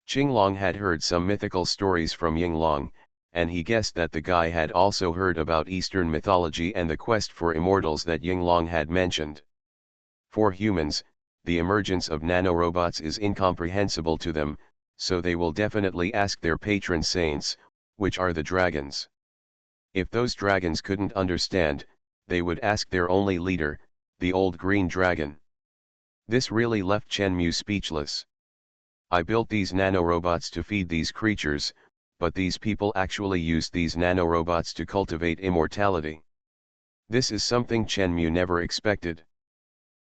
Qinglong had heard some mythical stories from Yinglong, and he guessed that the guy had also heard about Eastern mythology and the quest for immortals that Yinglong had mentioned. For humans, the emergence of nanorobots is incomprehensible to them, so they will definitely ask their patron saints, which are the dragons. If those dragons couldn't understand, they would ask their only leader, the old green dragon. This really left Chen Mu speechless. I built these nanorobots to feed these creatures, but these people actually used these nanorobots to cultivate immortality. This is something Chen Mu never expected.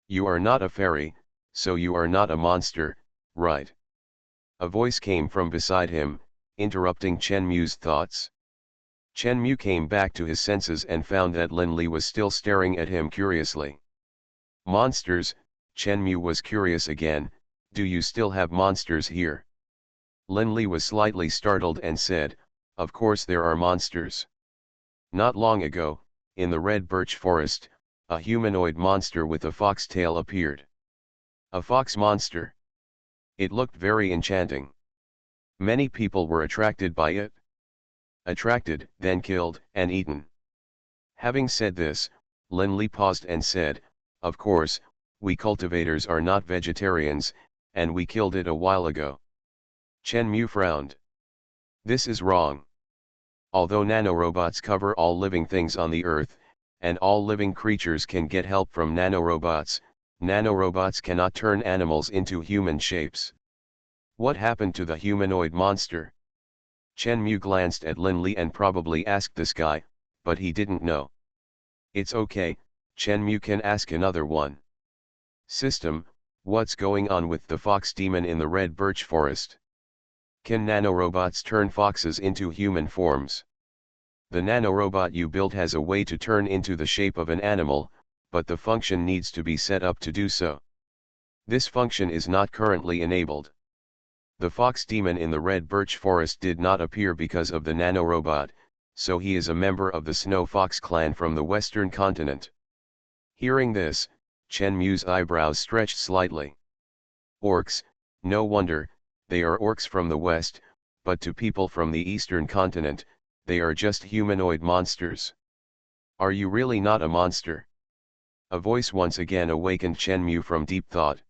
You are not a fairy, so you are not a monster, right? A voice came from beside him, interrupting Chen Mu's thoughts. Chen Mu came back to his senses and found that Lin Li was still staring at him curiously. Monsters, Chen Mu was curious again, do you still have monsters here? Lin Li was slightly startled and said, of course there are monsters. Not long ago, in the red birch forest, a humanoid monster with a fox tail appeared. A fox monster. It looked very enchanting. Many people were attracted by it. Attracted, then killed, and eaten. Having said this, Lin Li paused and said, of course, we cultivators are not vegetarians, and we killed it a while ago. Chen Mu frowned. This is wrong. Although nanorobots cover all living things on the earth, and all living creatures can get help from nanorobots, nanorobots cannot turn animals into human shapes. What happened to the humanoid monster? Chen Mu glanced at Lin Li and probably asked this guy, but he didn't know. It's okay, Chen Mu can ask another one. System, what's going on with the fox demon in the red birch forest? Can nanorobots turn foxes into human forms? The nanorobot you built has a way to turn into the shape of an animal, but the function needs to be set up to do so. This function is not currently enabled. The fox demon in the red birch forest did not appear because of the nanorobot, so he is a member of the Snow Fox clan from the western continent. Hearing this, Chen Mu's eyebrows stretched slightly. Orcs, no wonder, they are orcs from the west, but to people from the eastern continent, they are just humanoid monsters. Are you really not a monster? A voice once again awakened Chen Mu from deep thought.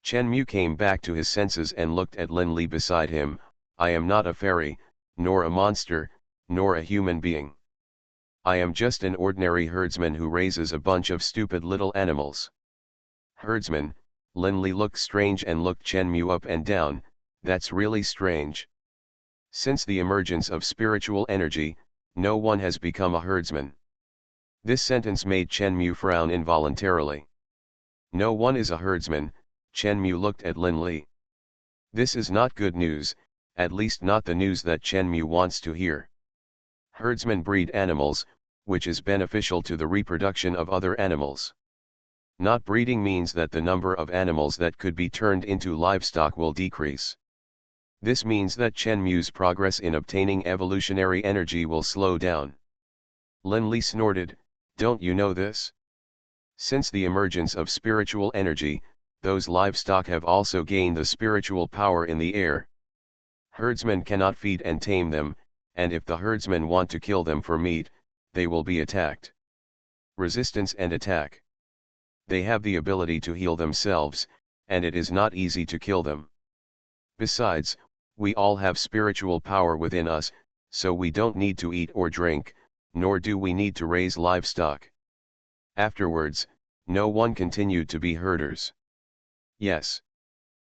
Chen Mu came back to his senses and looked at Lin Li beside him. I am not a fairy, nor a monster, nor a human being. I am just an ordinary herdsman who raises a bunch of stupid little animals. Herdsman, Lin Li looked strange and looked Chen Mu up and down. That's really strange. Since the emergence of spiritual energy, no one has become a herdsman. This sentence made Chen Mu frown involuntarily. No one is a herdsman. Chen Mu looked at Lin Li. This is not good news, at least not the news that Chen Mu wants to hear. Herdsmen breed animals, which is beneficial to the reproduction of other animals. Not breeding means that the number of animals that could be turned into livestock will decrease. This means that Chen Mu's progress in obtaining evolutionary energy will slow down. Lin Li snorted, don't you know this? Since the emergence of spiritual energy, those livestock have also gained the spiritual power in the air. Herdsmen cannot feed and tame them, and if the herdsmen want to kill them for meat, they will be attacked. Resistance and attack. They have the ability to heal themselves, and it is not easy to kill them. Besides, we all have spiritual power within us, so we don't need to eat or drink, nor do we need to raise livestock. Afterwards, no one continued to be herders. Yes.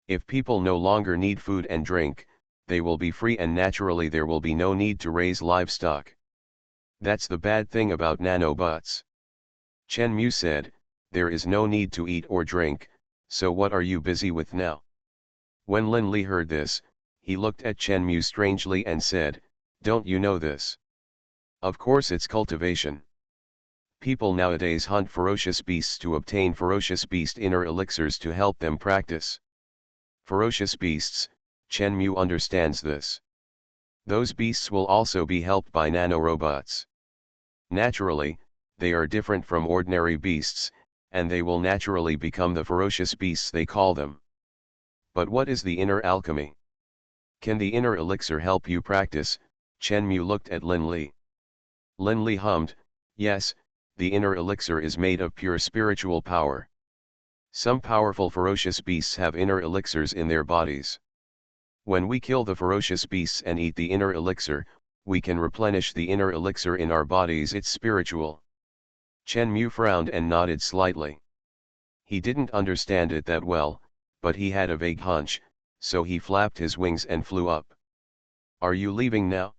If people no longer need food and drink, they will be free and naturally there will be no need to raise livestock. That's the bad thing about nanobots. Chen Mu said, there is no need to eat or drink, so what are you busy with now? When Lin Li heard this, he looked at Chen Mu strangely and said, don't you know this? Of course it's cultivation. People nowadays hunt ferocious beasts to obtain ferocious beast inner elixirs to help them practice. Ferocious beasts, Chen Mu understands this. Those beasts will also be helped by nanorobots. Naturally, they are different from ordinary beasts, and they will naturally become the ferocious beasts they call them. But what is the inner alchemy? Can the inner elixir help you practice? Chen Mu looked at Lin Li. Lin Li hummed, yes, the inner elixir is made of pure spiritual power. Some powerful ferocious beasts have inner elixirs in their bodies. When we kill the ferocious beasts and eat the inner elixir, we can replenish the inner elixir in our bodies. It's spiritual. Chen Mu frowned and nodded slightly. He didn't understand it that well, but he had a vague hunch, so he flapped his wings and flew up. Are you leaving now?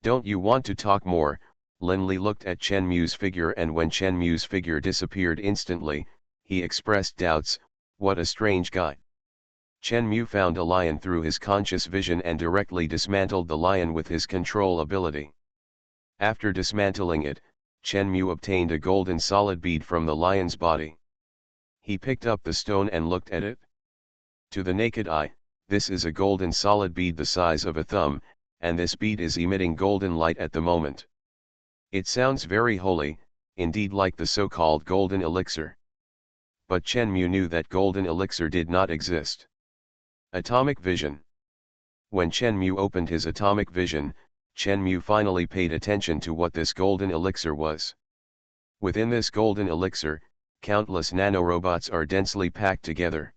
Don't you want to talk more? Lin Li looked at Chen Mu's figure, and when Chen Mu's figure disappeared instantly, he expressed doubts. What a strange guy. Chen Mu found a lion through his conscious vision and directly dismantled the lion with his control ability. After dismantling it, Chen Mu obtained a golden solid bead from the lion's body. He picked up the stone and looked at it. To the naked eye, this is a golden solid bead the size of a thumb, and this bead is emitting golden light at the moment. It sounds very holy, indeed like the so-called golden elixir. But Chen Mu knew that golden elixir did not exist. Atomic vision. When Chen Mu opened his atomic vision, Chen Mu finally paid attention to what this golden elixir was. Within this golden elixir, countless nanorobots are densely packed together.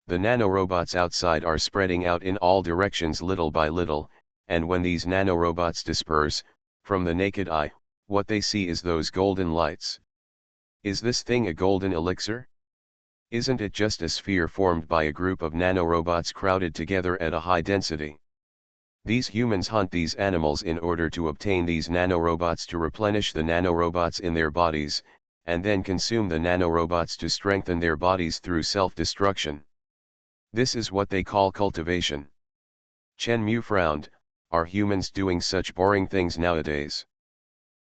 The nanorobots outside are spreading out in all directions little by little, and when these nanorobots disperse, from the naked eye, what they see is those golden lights. Is this thing a golden elixir? Isn't it just a sphere formed by a group of nanorobots crowded together at a high density? These humans hunt these animals in order to obtain these nanorobots to replenish the nanorobots in their bodies, and then consume the nanorobots to strengthen their bodies through self-destruction. This is what they call cultivation. Chen Mu frowned. Are humans doing such boring things nowadays?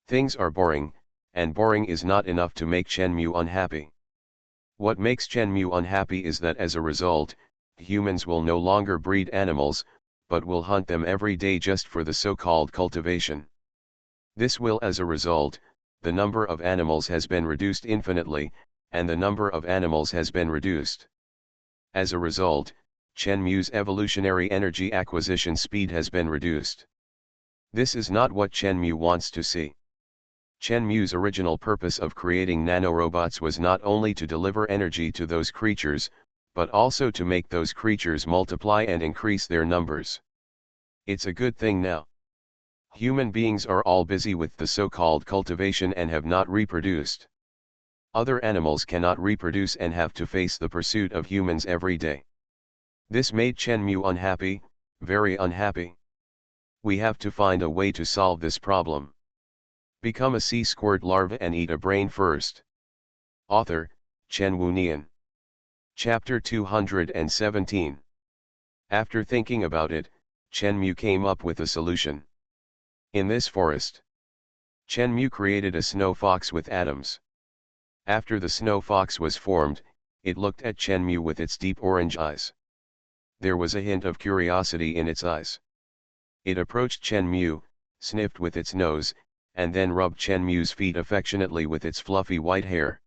Things are boring, and boring is not enough to make Chen Mu unhappy. What makes Chen Mu unhappy is that as a result, humans will no longer breed animals, but will hunt them every day just for the so-called cultivation. This will, as a result, the number of animals has been reduced infinitely, and the number of animals has been reduced. As a result, Chen Mu's evolutionary energy acquisition speed has been reduced. This is not what Chen Mu wants to see. Chen Mu's original purpose of creating nanorobots was not only to deliver energy to those creatures, but also to make those creatures multiply and increase their numbers. It's a good thing now. Human beings are all busy with the so-called cultivation and have not reproduced. Other animals cannot reproduce and have to face the pursuit of humans every day. This made Chen Mu unhappy, very unhappy. We have to find a way to solve this problem. Become a sea squirt larva and eat a brain first. Author, Chen Wunian. Chapter 217. After thinking about it, Chen Mu came up with a solution. In this forest, Chen Mu created a snow fox with atoms. After the snow fox was formed, it looked at Chen Mu with its deep orange eyes. There was a hint of curiosity in its eyes. It approached Chen Mu, sniffed with its nose, and then rubbed Chen Mu's feet affectionately with its fluffy white hair.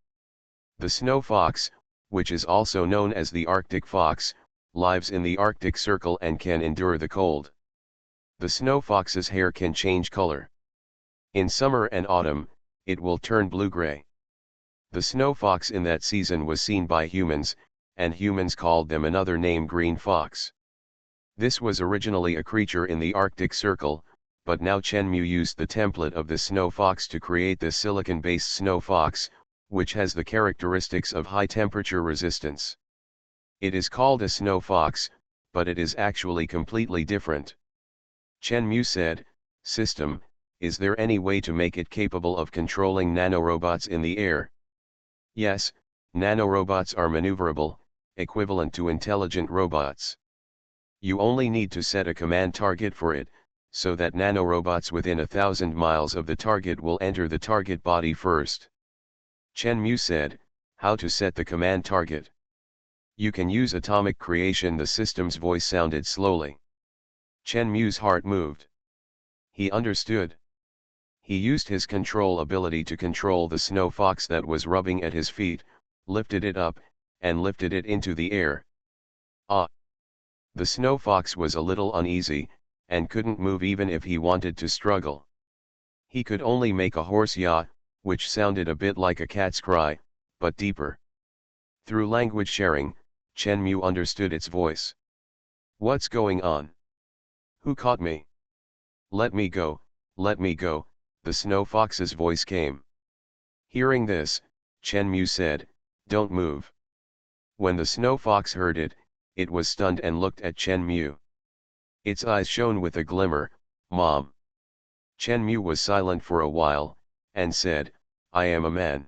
The snow fox, which is also known as the Arctic fox, lives in the Arctic Circle and can endure the cold. The snow fox's hair can change color. In summer and autumn, it will turn blue-gray. The snow fox in that season was seen by humans, and humans called them another name green fox. This was originally a creature in the Arctic Circle, but now Chen Mu used the template of the snow fox to create the silicon-based snow fox, which has the characteristics of high temperature resistance. It is called a snow fox, but it is actually completely different. Chen Mu said, "System, is there any way to make it capable of controlling nanorobots in the air?" Yes, nanorobots are maneuverable, equivalent to intelligent robots. You only need to set a command target for it, so that nanorobots within 1,000 miles of the target will enter the target body first. Chen Mu said, "How to set the command target?" "You can use atomic creation." The system's voice sounded slowly. Chen Mu's heart moved. He understood. He used his control ability to control the snow fox that was rubbing at his feet, lifted it up, and lifted it into the air. Ah! The snow fox was a little uneasy, and couldn't move even if he wanted to struggle. He could only make a hoarse yah, which sounded a bit like a cat's cry, but deeper. Through language sharing, Chen Mu understood its voice. "What's going on? Who caught me? Let me go, the snow fox's voice came. Hearing this, Chen Mu said, "Don't move." When the snow fox heard it, it was stunned and looked at Chen Mu. Its eyes shone with a glimmer. "Mom." Chen Mu was silent for a while, and said, "I am a man."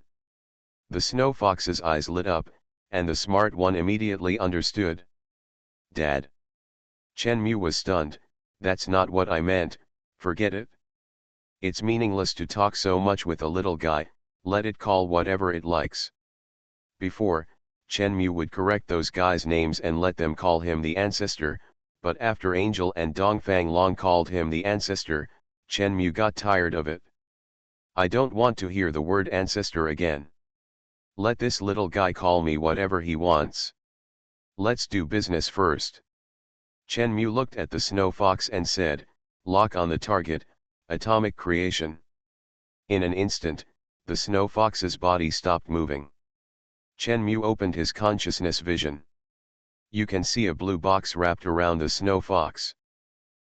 The snow fox's eyes lit up, and the smart one immediately understood. "Dad." Chen Mu was stunned. "That's not what I meant, forget it. It's meaningless to talk so much with a little guy, let it call whatever it likes." Before, Chen Mu would correct those guys' names and let them call him the ancestor, but after Angel and Dongfang Long called him the ancestor, Chen Mu got tired of it. "I don't want to hear the word ancestor again. Let this little guy call me whatever he wants. Let's do business first." Chen Mu looked at the snow fox and said, "Lock on the target, atomic creation." In an instant, the snow fox's body stopped moving. Chen Mu opened his consciousness vision. You can see a blue box wrapped around the snow fox.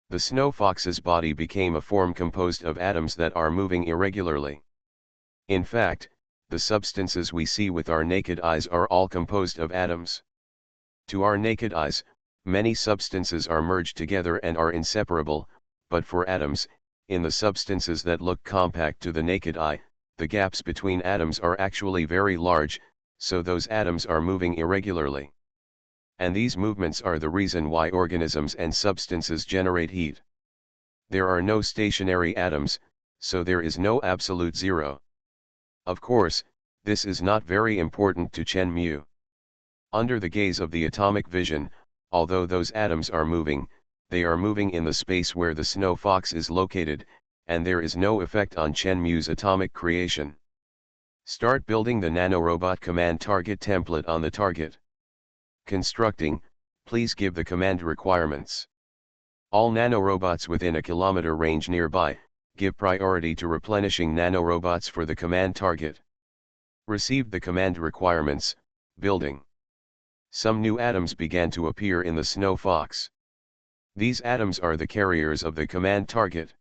The snow fox's body became a form composed of atoms that are moving irregularly. In fact, the substances we see with our naked eyes are all composed of atoms. To our naked eyes, many substances are merged together and are inseparable, but for atoms, in the substances that look compact to the naked eye, the gaps between atoms are actually very large, so those atoms are moving irregularly. And these movements are the reason why organisms and substances generate heat. There are no stationary atoms, so there is no absolute zero. Of course, this is not very important to Chen Mu. Under the gaze of the atomic vision, although those atoms are moving, they are moving in the space where the snow fox is located, and there is no effect on Chen Mu's atomic creation. Start building the nanorobot command target template on the target. Constructing, please give the command requirements. All nanorobots within a kilometer range nearby, give priority to replenishing nanorobots for the command target. Received the command requirements, building. Some new atoms began to appear in the snow fox. These atoms are the carriers of the command target.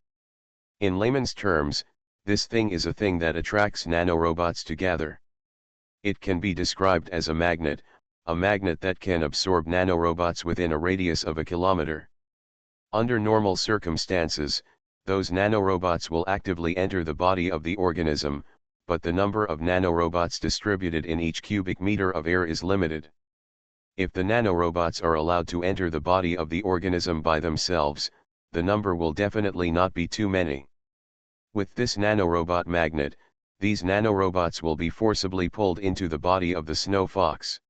In layman's terms, this thing is a thing that attracts nanorobots together. It can be described as a magnet that can absorb nanorobots within a radius of a kilometer. Under normal circumstances, those nanorobots will actively enter the body of the organism, but the number of nanorobots distributed in each cubic meter of air is limited. If the nanorobots are allowed to enter the body of the organism by themselves, the number will definitely not be too many. With this nanorobot magnet, these nanorobots will be forcibly pulled into the body of the snow fox.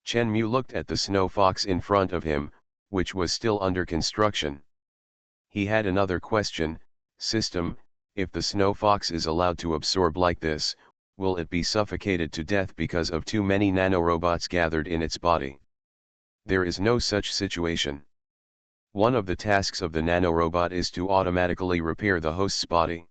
Chen Mu looked at the snow fox in front of him, which was still under construction. He had another question. System, if the snow fox is allowed to absorb like this, will it be suffocated to death because of too many nanorobots gathered in its body? There is no such situation. One of the tasks of the nanorobot is to automatically repair the host's body.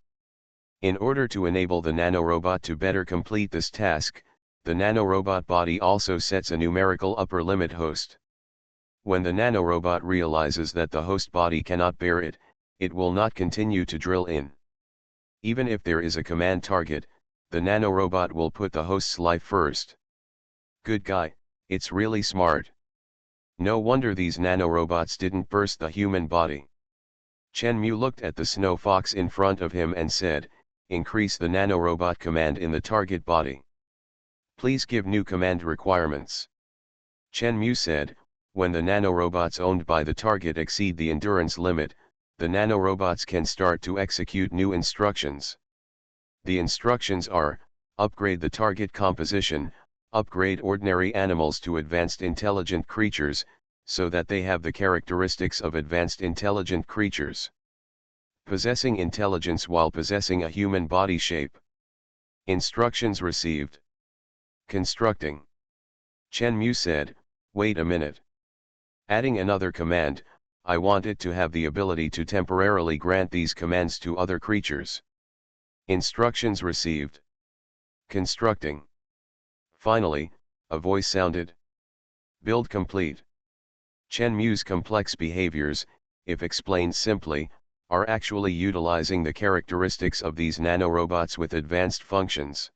In order to enable the nanorobot to better complete this task, the nanorobot body also sets a numerical upper limit host. When the nanorobot realizes that the host body cannot bear it, it will not continue to drill in. Even if there is a command target, the nanorobot will put the host's life first. Good guy, it's really smart. No wonder these nanorobots didn't burst the human body. Chen Mu looked at the snow fox in front of him and said, "Increase the nanorobot command in the target body. Please give new command requirements." Chen Mu said, "When the nanorobots owned by the target exceed the endurance limit, the nanorobots can start to execute new instructions. The instructions are, upgrade the target composition, upgrade ordinary animals to advanced intelligent creatures, so that they have the characteristics of advanced intelligent creatures. Possessing intelligence while possessing a human body shape. Instructions received. Constructing." Chen Mu said, "Wait a minute. Adding another command, I want it to have the ability to temporarily grant these commands to other creatures." Instructions received. Constructing. Finally, a voice sounded. Build complete. Chen Mu's complex behaviors, if explained simply, are actually utilizing the characteristics of these nanorobots with advanced functions.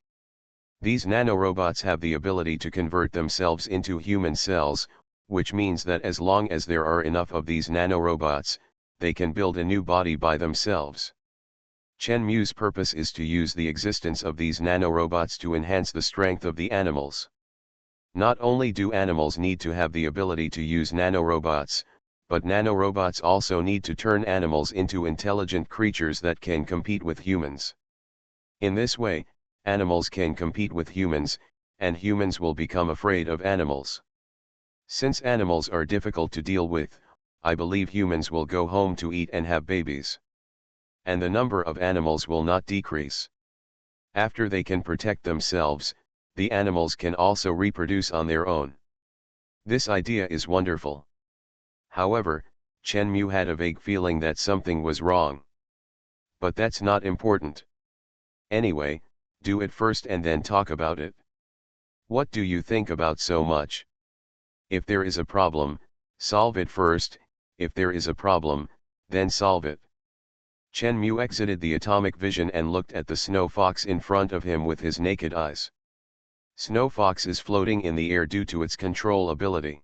These nanorobots have the ability to convert themselves into human cells, which means that as long as there are enough of these nanorobots, they can build a new body by themselves. Chen Mu's purpose is to use the existence of these nanorobots to enhance the strength of the animals. Not only do animals need to have the ability to use nanorobots, but nanorobots also need to turn animals into intelligent creatures that can compete with humans. In this way, animals can compete with humans, and humans will become afraid of animals. Since animals are difficult to deal with, I believe humans will go home to eat and have babies. And the number of animals will not decrease. After they can protect themselves, the animals can also reproduce on their own. This idea is wonderful. However, Chen Mu had a vague feeling that something was wrong. But that's not important. Anyway, do it first and then talk about it. What do you think about so much? If there is a problem, solve it first. If there is a problem, then solve it. Chen Mu exited the atomic vision and looked at the snow fox in front of him with his naked eyes. Snow fox is floating in the air due to its control ability.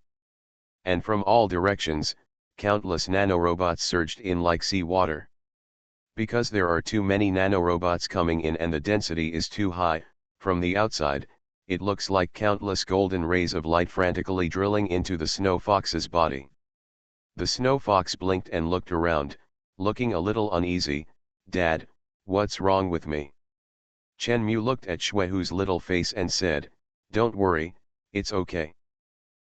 And from all directions, countless nanorobots surged in like sea water. Because there are too many nanorobots coming in and the density is too high, from the outside, it looks like countless golden rays of light frantically drilling into the snow fox's body. The snow fox blinked and looked around, looking a little uneasy. "Dad, what's wrong with me?" Chen Mu looked at Shuehu's little face and said, "Don't worry, it's okay."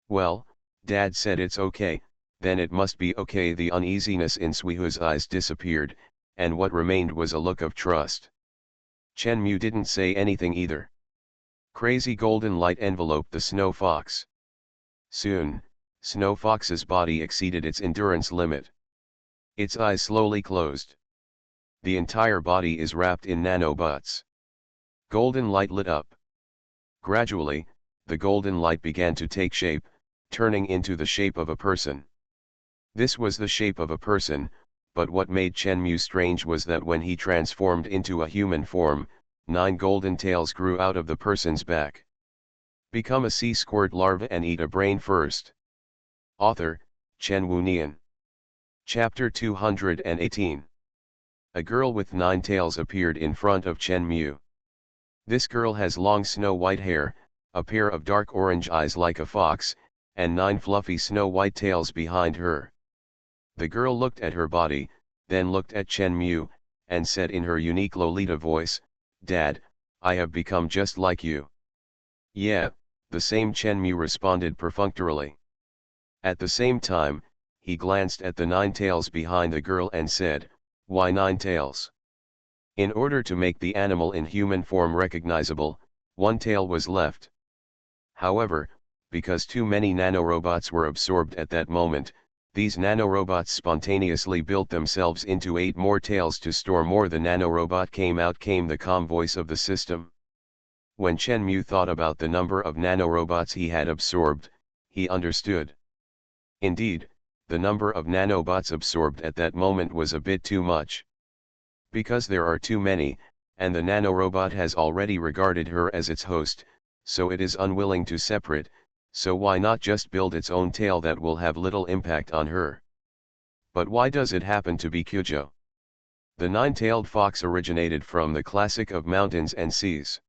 "Well," Dad said, "it's okay, then it must be okay." The uneasiness in Shuehu's eyes disappeared, and what remained was a look of trust. Chen Mu didn't say anything either. Crazy golden light enveloped the snow fox. Soon, Snow Fox's body exceeded its endurance limit. Its eyes slowly closed. The entire body is wrapped in nanobots. Golden light lit up. Gradually, the golden light began to take shape, turning into the shape of a person. This was the shape of a person, but what made Chen Mu strange was that when he transformed into a human form, 9 golden tails grew out of the person's back. Become a sea squirt larva and eat a brain first. Author, Chen Wunian. Chapter 218. A girl with 9 tails appeared in front of Chen Mu. This girl has long snow-white hair, a pair of dark orange eyes like a fox, and 9 fluffy snow-white tails behind her. The girl looked at her body, then looked at Chen Mu, and said in her unique Lolita voice, "Dad, I have become just like you." "Yeah, the same," Chen Mu responded perfunctorily. At the same time, he glanced at the 9 tails behind the girl and said, "Why 9 tails?" In order to make the animal in human form recognizable, 1 tail was left. However, because too many nanorobots were absorbed at that moment, these nanorobots spontaneously built themselves into 8 more tails to store more. The nanorobot came out, came the calm voice of the system. When Chen Mu thought about the number of nanorobots he had absorbed, he understood. Indeed, the number of nanobots absorbed at that moment was a bit too much. Because there are too many, and the nanorobot has already regarded her as its host, so it is unwilling to separate, So why not just build its own tail that will have little impact on her? But why does it happen to be Kyujo? The nine-tailed fox originated from the classic of mountains and seas.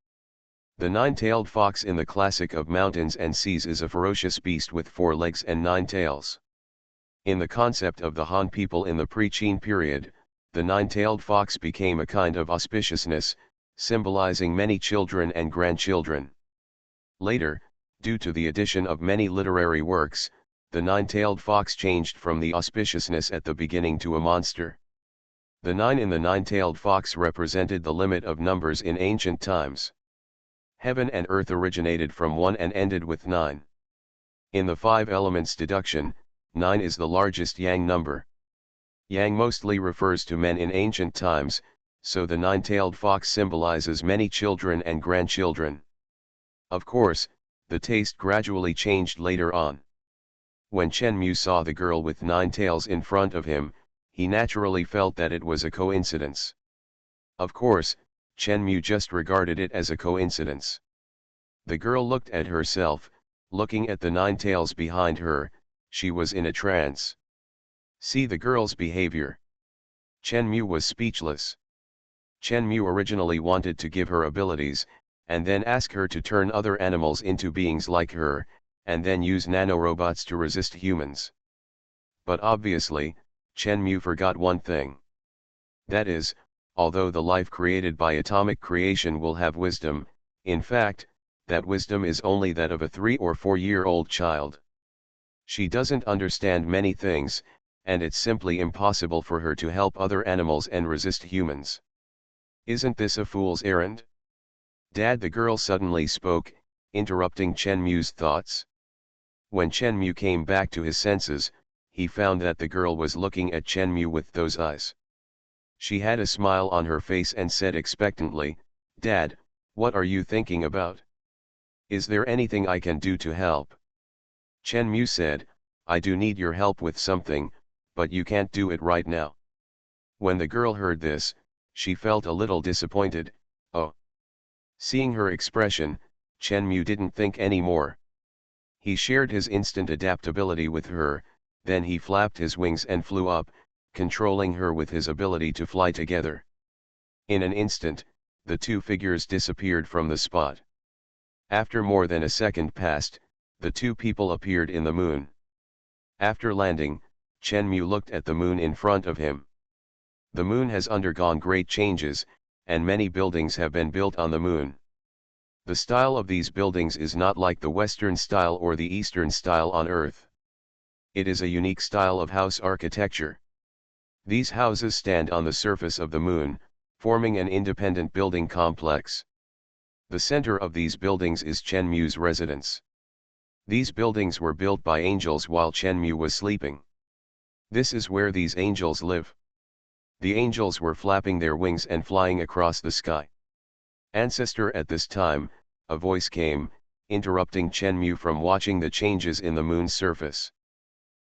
The nine-tailed fox in the classic of mountains and seas is a ferocious beast with 4 legs and 9 tails. In the concept of the Han people in the pre-Qin period, the nine-tailed fox became a kind of auspiciousness, symbolizing many children and grandchildren. Later, due to the addition of many literary works, the nine-tailed fox changed from the auspiciousness at the beginning to a monster. The 9 in the nine-tailed fox represented the limit of numbers in ancient times. Heaven and earth originated from 1 and ended with 9. In the 5 elements deduction, 9 is the largest yang number. Yang mostly refers to men in ancient times, so the nine-tailed fox symbolizes many children and grandchildren. Of course, the taste gradually changed later on. When Chen Mu saw the girl with 9 tails in front of him, he naturally felt that it was a coincidence. Of course, Chen Mu just regarded it as a coincidence. The girl looked at herself, looking at the 9 tails behind her, she was in a trance. See the girl's behavior. Chen Mu was speechless. Chen Mu originally wanted to give her abilities, and then ask her to turn other animals into beings like her, and then use nanorobots to resist humans. But obviously, Chen Mu forgot one thing. That is, although the life created by atomic creation will have wisdom, in fact, that wisdom is only that of a 3 or 4-year-old child. She doesn't understand many things, and it's simply impossible for her to help other animals and resist humans. Isn't this a fool's errand? Dad, the girl suddenly spoke, interrupting Chen Mu's thoughts. When Chen Mu came back to his senses, he found that the girl was looking at Chen Mu with those eyes. She had a smile on her face and said expectantly, "Dad, what are you thinking about? Is there anything I can do to help?" Chen Mu said, "I do need your help with something, but you can't do it right now." When the girl heard this, she felt a little disappointed. Oh. Seeing her expression, Chen Mu didn't think any more. He shared his instant adaptability with her, then he flapped his wings and flew up, controlling her with his ability to fly together. In an instant, the two figures disappeared from the spot. After more than a second passed, the two people appeared in the moon. After landing, Chen Mu looked at the moon in front of him. The moon has undergone great changes, and many buildings have been built on the moon. The style of these buildings is not like the Western style or the Eastern style on Earth. It is a unique style of house architecture. These houses stand on the surface of the moon, forming an independent building complex. The center of these buildings is Chen Mu's residence. These buildings were built by angels while Chen Mu was sleeping. This is where these angels live. The angels were flapping their wings and flying across the sky. Ancestor, at this time, a voice came, interrupting Chen Mu from watching the changes in the moon's surface.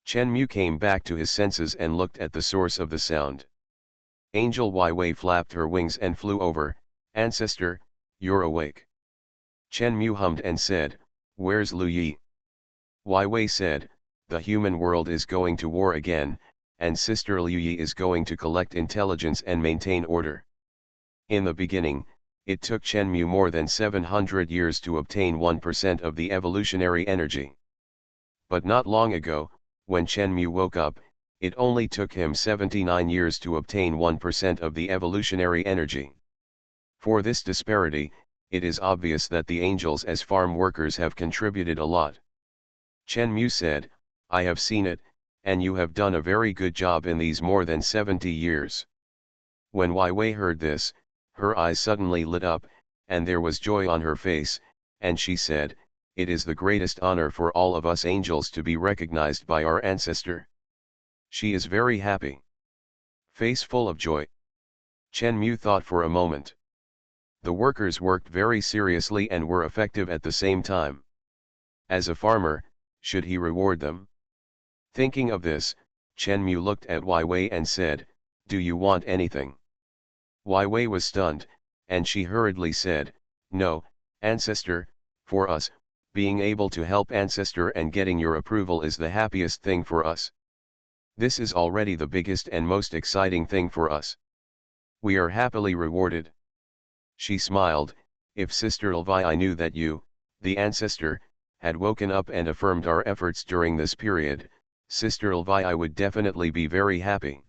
Chen Mu came back to his senses and looked at the source of the sound. Angel Wei Wei flapped her wings and flew over. "Ancestor, you're awake." Chen Mu hummed and said, "Where's Lu Yi?" Wei Wei said, "The human world is going to war again, and Sister Liu Yi is going to collect intelligence and maintain order." In the beginning, it took Chen Mu more than 700 years to obtain 1% of the evolutionary energy. But not long ago, when Chen Mu woke up, it only took him 79 years to obtain 1% of the evolutionary energy. For this disparity, it is obvious that the angels as farm workers have contributed a lot. Chen Mu said, "I have seen it, and you have done a very good job in these more than 70 years. When Wei Wei heard this, her eyes suddenly lit up, and there was joy on her face, and she said, "It is the greatest honor for all of us angels to be recognized by our ancestor." She is very happy. Face full of joy. Chen Mu thought for a moment. The workers worked very seriously and were effective at the same time. As a farmer, should he reward them? Thinking of this, Chen Mu looked at Wei Wei and said, "Do you want anything?" Wei Wei was stunned, and she hurriedly said, "No, ancestor, for us, Being able to help ancestor and getting your approval is the happiest thing for us. This is already the biggest and most exciting thing for us. We are happily rewarded. She smiled. If Sister Levi knew that you, the ancestor, had woken up and affirmed our efforts during this period, Sister Levi would definitely be very happy.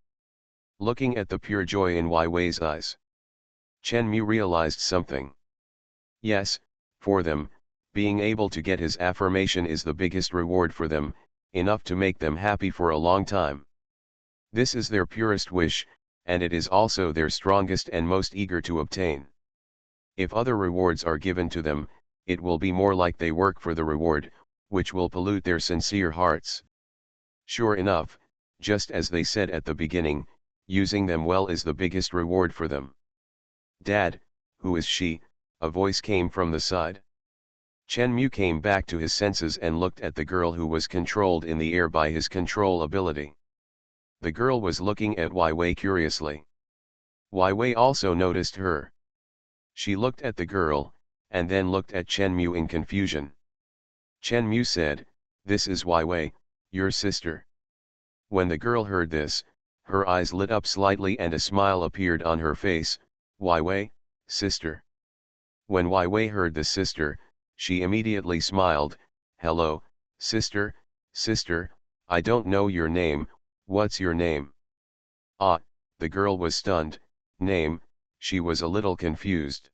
Looking at the pure joy in Wai Wei's eyes, Chen Mu realized something. Yes, for them, being able to get his affirmation is the biggest reward for them, enough to make them happy for a long time. This is their purest wish, and it is also their strongest and most eager to obtain. If other rewards are given to them, it will be more like they work for the reward, which will pollute their sincere hearts. Sure enough, just as they said at the beginning, using them well is the biggest reward for them. Dad, who is she? A voice came from the side. Chen Mu came back to his senses and looked at the girl who was controlled in the air by his control ability. The girl was looking at Wai Wei curiously. Wai Wei also noticed her. She looked at the girl, and then looked at Chen Mu in confusion. Chen Mu said, "This is Wai Wei, your sister." When the girl heard this, her eyes lit up slightly and a smile appeared on her face. "Wai Wei, sister." When Wai Wei heard the sister, she immediately smiled. "Hello, sister, sister, I don't know your name, what's your name?" Ah, the girl was stunned. Name, she was a little confused.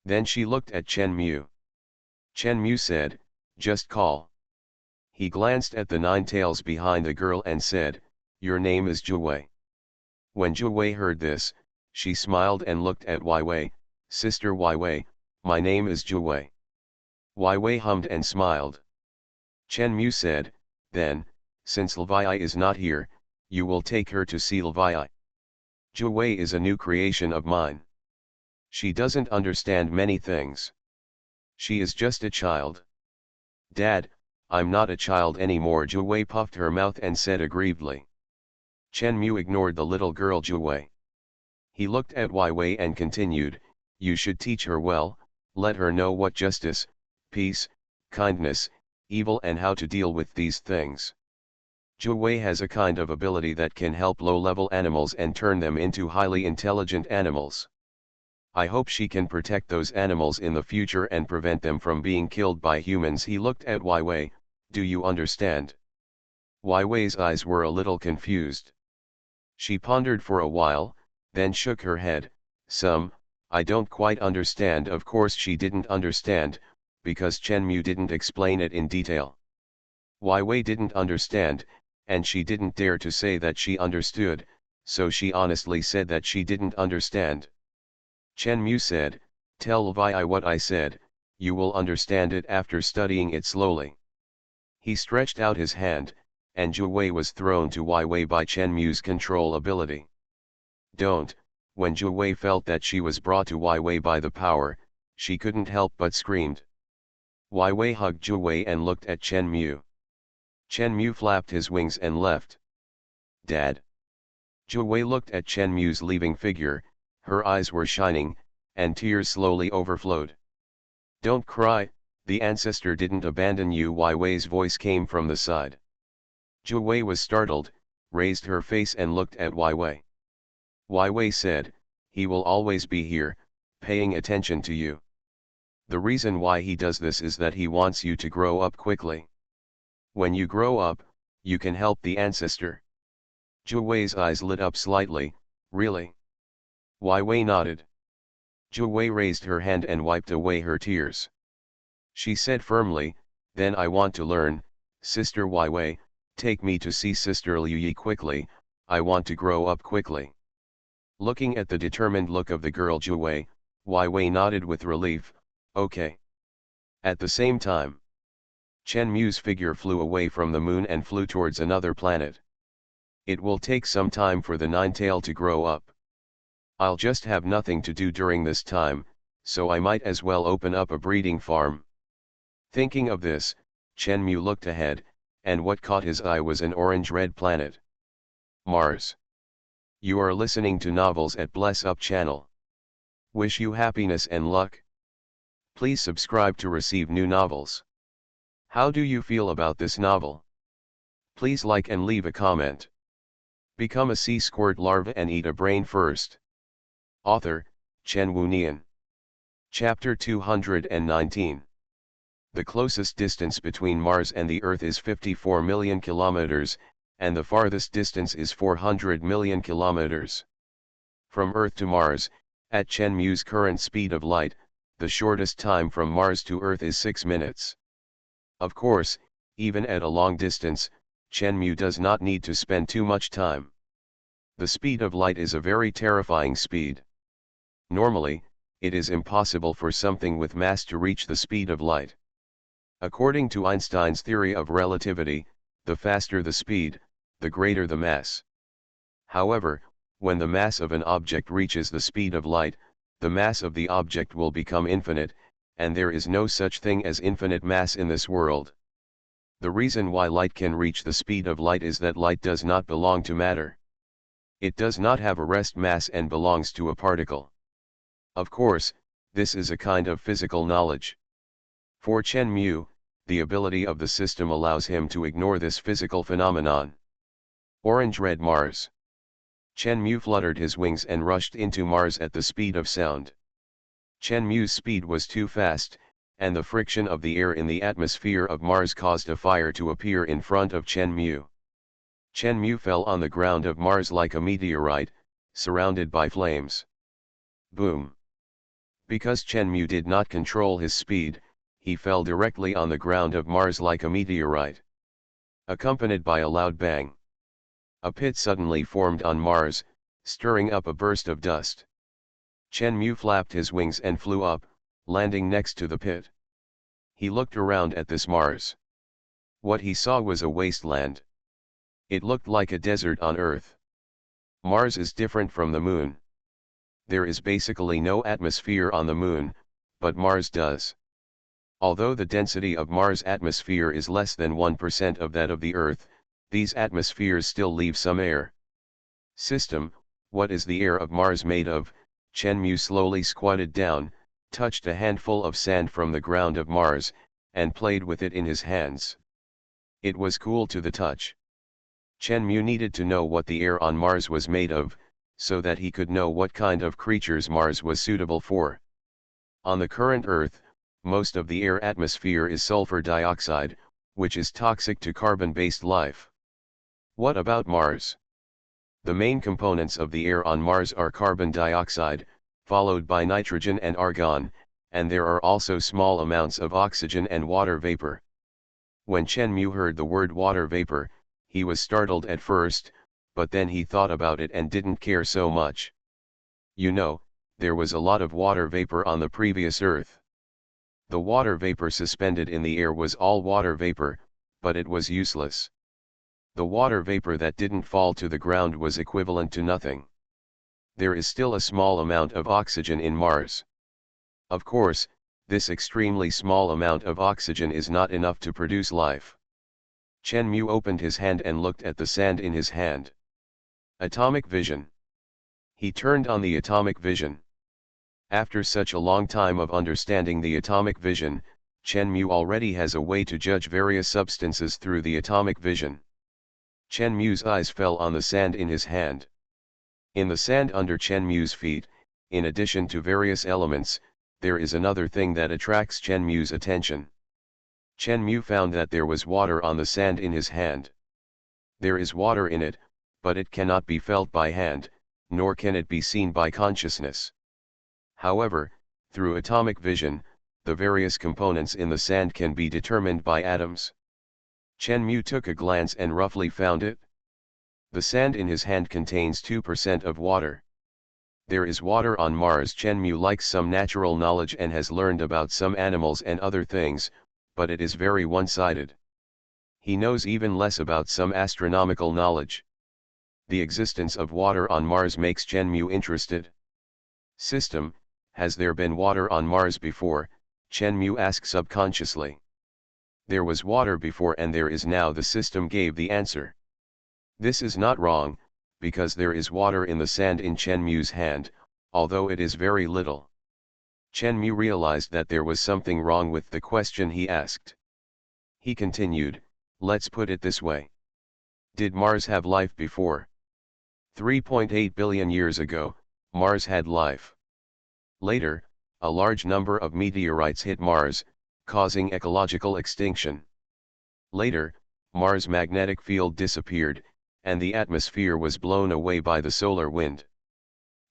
Then she looked at Chen Mu. Chen Mu said, "Just call." He glanced at the nine tails behind the girl and said, "Your name is Zhu Wei." When Zhu Wei heard this, she smiled and looked at Wai Wei. "Sister Wai Wei, my name is Zhu Wei." Wai Wei hummed and smiled. Chen Mu said, "Then, since Levi is not here, you will take her to see Levi. Zhu Wei is a new creation of mine. She doesn't understand many things. She is just a child." "Dad, I'm not a child anymore." Zhu Wei puffed her mouth and said aggrievedly. Chen Mu ignored the little girl Zhu Wei. He looked at Wai Wei and continued, "You should teach her well, let her know what justice, peace, kindness, evil and how to deal with these things. Zhu Wei has a kind of ability that can help low-level animals and turn them into highly intelligent animals. I hope she can protect those animals in the future and prevent them from being killed by humans." He looked at Wai Wei. "Do you understand?" Wai Wei's eyes were a little confused. She pondered for a while, then shook her head. I don't quite understand." Of course she didn't understand, because Chen Mu didn't explain it in detail. Wai Wei didn't understand, and she didn't dare to say that she understood, so she honestly said that she didn't understand. Chen Mu said, "Tell Levi what I said, you will understand it after studying it slowly." He stretched out his hand, and Zhu Wei was thrown to Wai Wei by Chen Mu's control ability. "Don't." When Zhu Wei felt that she was brought to Wai Wei by the power, she couldn't help but screamed. Wai Wei hugged Zhu Wei and looked at Chen Mu. Chen Mu flapped his wings and left. "Dad." Zhu Wei looked at Chen Mu's leaving figure, her eyes were shining, and tears slowly overflowed. "Don't cry, the ancestor didn't abandon you." Wai Wei's voice came from the side. Zhu Wei was startled, raised her face and looked at Wai Wei. Wai Wei said, "He will always be here, paying attention to you. The reason why he does this is that he wants you to grow up quickly. When you grow up, you can help the ancestor." Zhu Wei's eyes lit up slightly. "Really?" Wai Wei nodded. Zhu Wei raised her hand and wiped away her tears. She said firmly, "Then I want to learn, Sister Wai Wei, take me to see Sister Liu Yi quickly, I want to grow up quickly." Looking at the determined look of the girl Zhu Wei, Wai Wei nodded with relief. "Okay." At the same time, Chen Mu's figure flew away from the moon and flew towards another planet. "It will take some time for the nine-tail to grow up. I'll just have nothing to do during this time, so I might as well open up a breeding farm." Thinking of this, Chen Mu looked ahead, and what caught his eye was an orange-red planet. Mars. You are listening to Novels at Bless Up channel. Wish you happiness and luck. Please subscribe to receive new novels. How do you feel about this novel? Please like and leave a comment. Become a sea squirt larva and eat a brain first. Author, Chen Wunian. Chapter 219. The closest distance between Mars and the Earth is 54 million kilometers, and the farthest distance is 400 million kilometers. From Earth to Mars, at Chen Mu's current speed of light, the shortest time from Mars to Earth is 6 minutes. Of course, even at a long distance, Chen Mu does not need to spend too much time. The speed of light is a very terrifying speed. Normally, it is impossible for something with mass to reach the speed of light. According to Einstein's theory of relativity, the faster the speed, the greater the mass. However, when the mass of an object reaches the speed of light, the mass of the object will become infinite, and there is no such thing as infinite mass in this world. The reason why light can reach the speed of light is that light does not belong to matter. It does not have a rest mass and belongs to a particle. Of course, this is a kind of physical knowledge. For Chen Mu, the ability of the system allows him to ignore this physical phenomenon. Orange-red Mars. Chen Mu fluttered his wings and rushed into Mars at the speed of sound. Chen Mu's speed was too fast, and the friction of the air in the atmosphere of Mars caused a fire to appear in front of Chen Mu. Chen Mu fell on the ground of Mars like a meteorite, surrounded by flames. Boom! Because Chen Mu did not control his speed, he fell directly on the ground of Mars like a meteorite. Accompanied by a loud bang. A pit suddenly formed on Mars, stirring up a burst of dust. Chen Mu flapped his wings and flew up, landing next to the pit. He looked around at this Mars. What he saw was a wasteland. It looked like a desert on Earth. Mars is different from the Moon. There is basically no atmosphere on the Moon, but Mars does. Although the density of Mars' atmosphere is less than 1% of that of the Earth, these atmospheres still leave some air. System, what is the air of Mars made of? Chen Mu slowly squatted down, touched a handful of sand from the ground of Mars, and played with it in his hands. It was cool to the touch. Chen Mu needed to know what the air on Mars was made of, so that he could know what kind of creatures Mars was suitable for. On the current Earth, most of the air atmosphere is sulfur dioxide, which is toxic to carbon-based life. What about Mars? The main components of the air on Mars are carbon dioxide, followed by nitrogen and argon, and there are also small amounts of oxygen and water vapor. When Chen Mu heard the word water vapor, he was startled at first, but then he thought about it and didn't care so much. You know, there was a lot of water vapor on the previous Earth. The water vapor suspended in the air was all water vapor, but it was useless. The water vapor that didn't fall to the ground was equivalent to nothing. There is still a small amount of oxygen in Mars. Of course, this extremely small amount of oxygen is not enough to produce life. Chen Mu opened his hand and looked at the sand in his hand. Atomic vision. He turned on the atomic vision. After such a long time of understanding the atomic vision, Chen Mu already has a way to judge various substances through the atomic vision. Chen Mu's eyes fell on the sand in his hand. In the sand under Chen Mu's feet, in addition to various elements, there is another thing that attracts Chen Mu's attention. Chen Mu found that there was water on the sand in his hand. There is water in it, but it cannot be felt by hand, nor can it be seen by consciousness. However, through atomic vision, the various components in the sand can be determined by atoms. Chen Mu took a glance and roughly found it. The sand in his hand contains 2% of water. There is water on Mars. Chen Mu likes some natural knowledge and has learned about some animals and other things, but it is very one-sided. He knows even less about some astronomical knowledge. The existence of water on Mars makes Chen Mu interested. System, has there been water on Mars before? Chen Mu asked subconsciously. There was water before and there is now. The system gave the answer. This is not wrong, because there is water in the sand in Chen Mu's hand, although it is very little. Chen Mu realized that there was something wrong with the question he asked. He continued, let's put it this way. Did Mars have life before? 3.8 billion years ago, Mars had life. Later, a large number of meteorites hit Mars, causing ecological extinction. Later, Mars' magnetic field disappeared, and the atmosphere was blown away by the solar wind.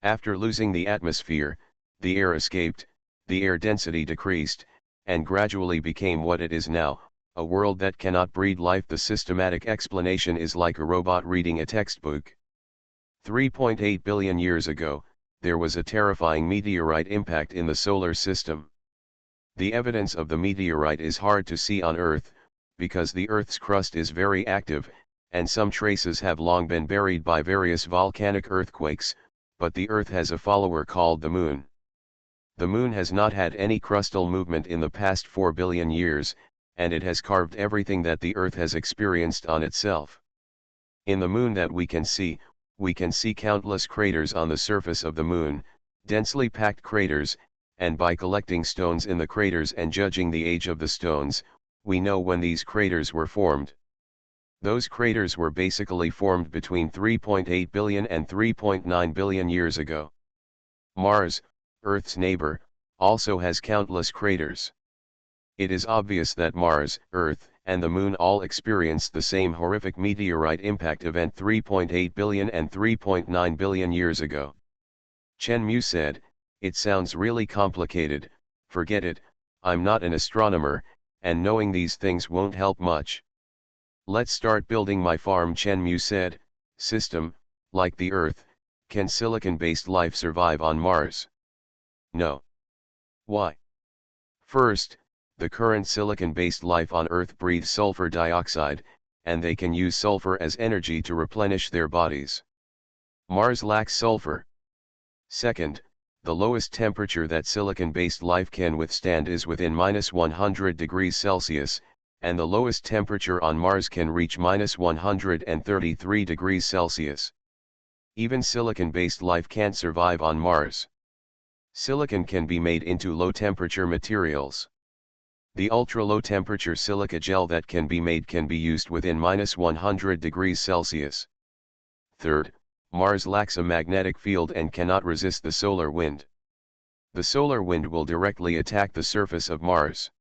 After losing the atmosphere, the air escaped, the air density decreased, and gradually became what it is now, a world that cannot breed life. The systematic explanation is like a robot reading a textbook. 3.8 billion years ago, there was a terrifying meteorite impact in the solar system. The evidence of the meteorite is hard to see on Earth, because the Earth's crust is very active, and some traces have long been buried by various volcanic earthquakes, but the Earth has a follower called the Moon. The Moon has not had any crustal movement in the past 4 billion years, and it has carved everything that the Earth has experienced on itself. In the Moon that we can see countless craters on the surface of the Moon, densely packed craters, and by collecting stones in the craters and judging the age of the stones, we know when these craters were formed. Those craters were basically formed between 3.8 billion and 3.9 billion years ago. Mars, Earth's neighbor, also has countless craters. It is obvious that Mars, Earth, and the Moon all experienced the same horrific meteorite impact event 3.8 billion and 3.9 billion years ago. Chen Mu said, "It sounds really complicated, forget it, I'm not an astronomer, and knowing these things won't help much. Let's start building my farm." Chen Mu said, "System, like the Earth, can silicon-based life survive on Mars?" No. Why? First, the current silicon-based life on Earth breathes sulfur dioxide, and they can use sulfur as energy to replenish their bodies. Mars lacks sulfur. Second, the lowest temperature that silicon-based life can withstand is within -100 degrees Celsius, and the lowest temperature on Mars can reach -133 degrees Celsius. Even silicon-based life can't survive on Mars. Silicon can be made into low-temperature materials. The ultra-low temperature silica gel that can be made can be used within -100 degrees Celsius. Third, Mars lacks a magnetic field and cannot resist the solar wind. The solar wind will directly attack the surface of Mars.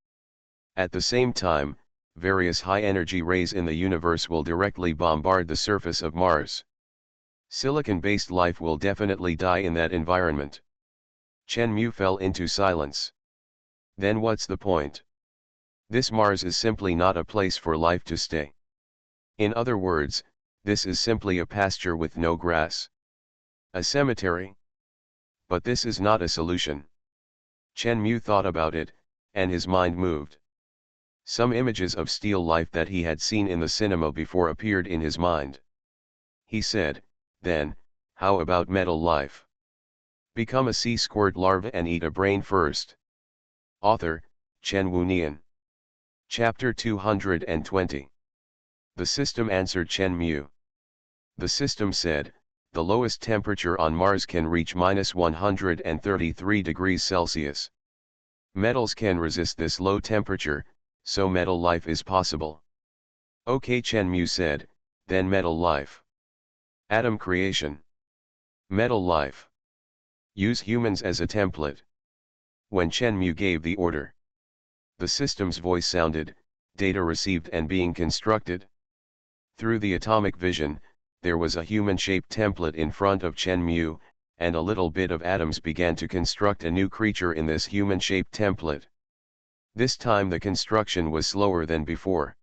At the same time, various high-energy rays in the universe will directly bombard the surface of Mars. Silicon-based life will definitely die in that environment. Chen Mu fell into silence. Then what's the point? This Mars is simply not a place for life to stay. In other words, this is simply a pasture with no grass. A cemetery. But this is not a solution. Chen Mu thought about it, and his mind moved. Some images of still life that he had seen in the cinema before appeared in his mind. He said, then, how about metal life? Become a sea squirt larva and eat a brain first. Author, Chen Wunian. Chapter 220. The system answered Chen Mu. The system said, the lowest temperature on Mars can reach -133 degrees Celsius. Metals can resist this low temperature, so metal life is possible. Okay, Chen Mu said, then metal life. Atom creation. Metal life. Use humans as a template. When Chen Mu gave the order, the system's voice sounded, data received and being constructed. Through the atomic vision, there was a human-shaped template in front of Chen Mu, and a little bit of atoms began to construct a new creature in this human-shaped template. This time the construction was slower than before.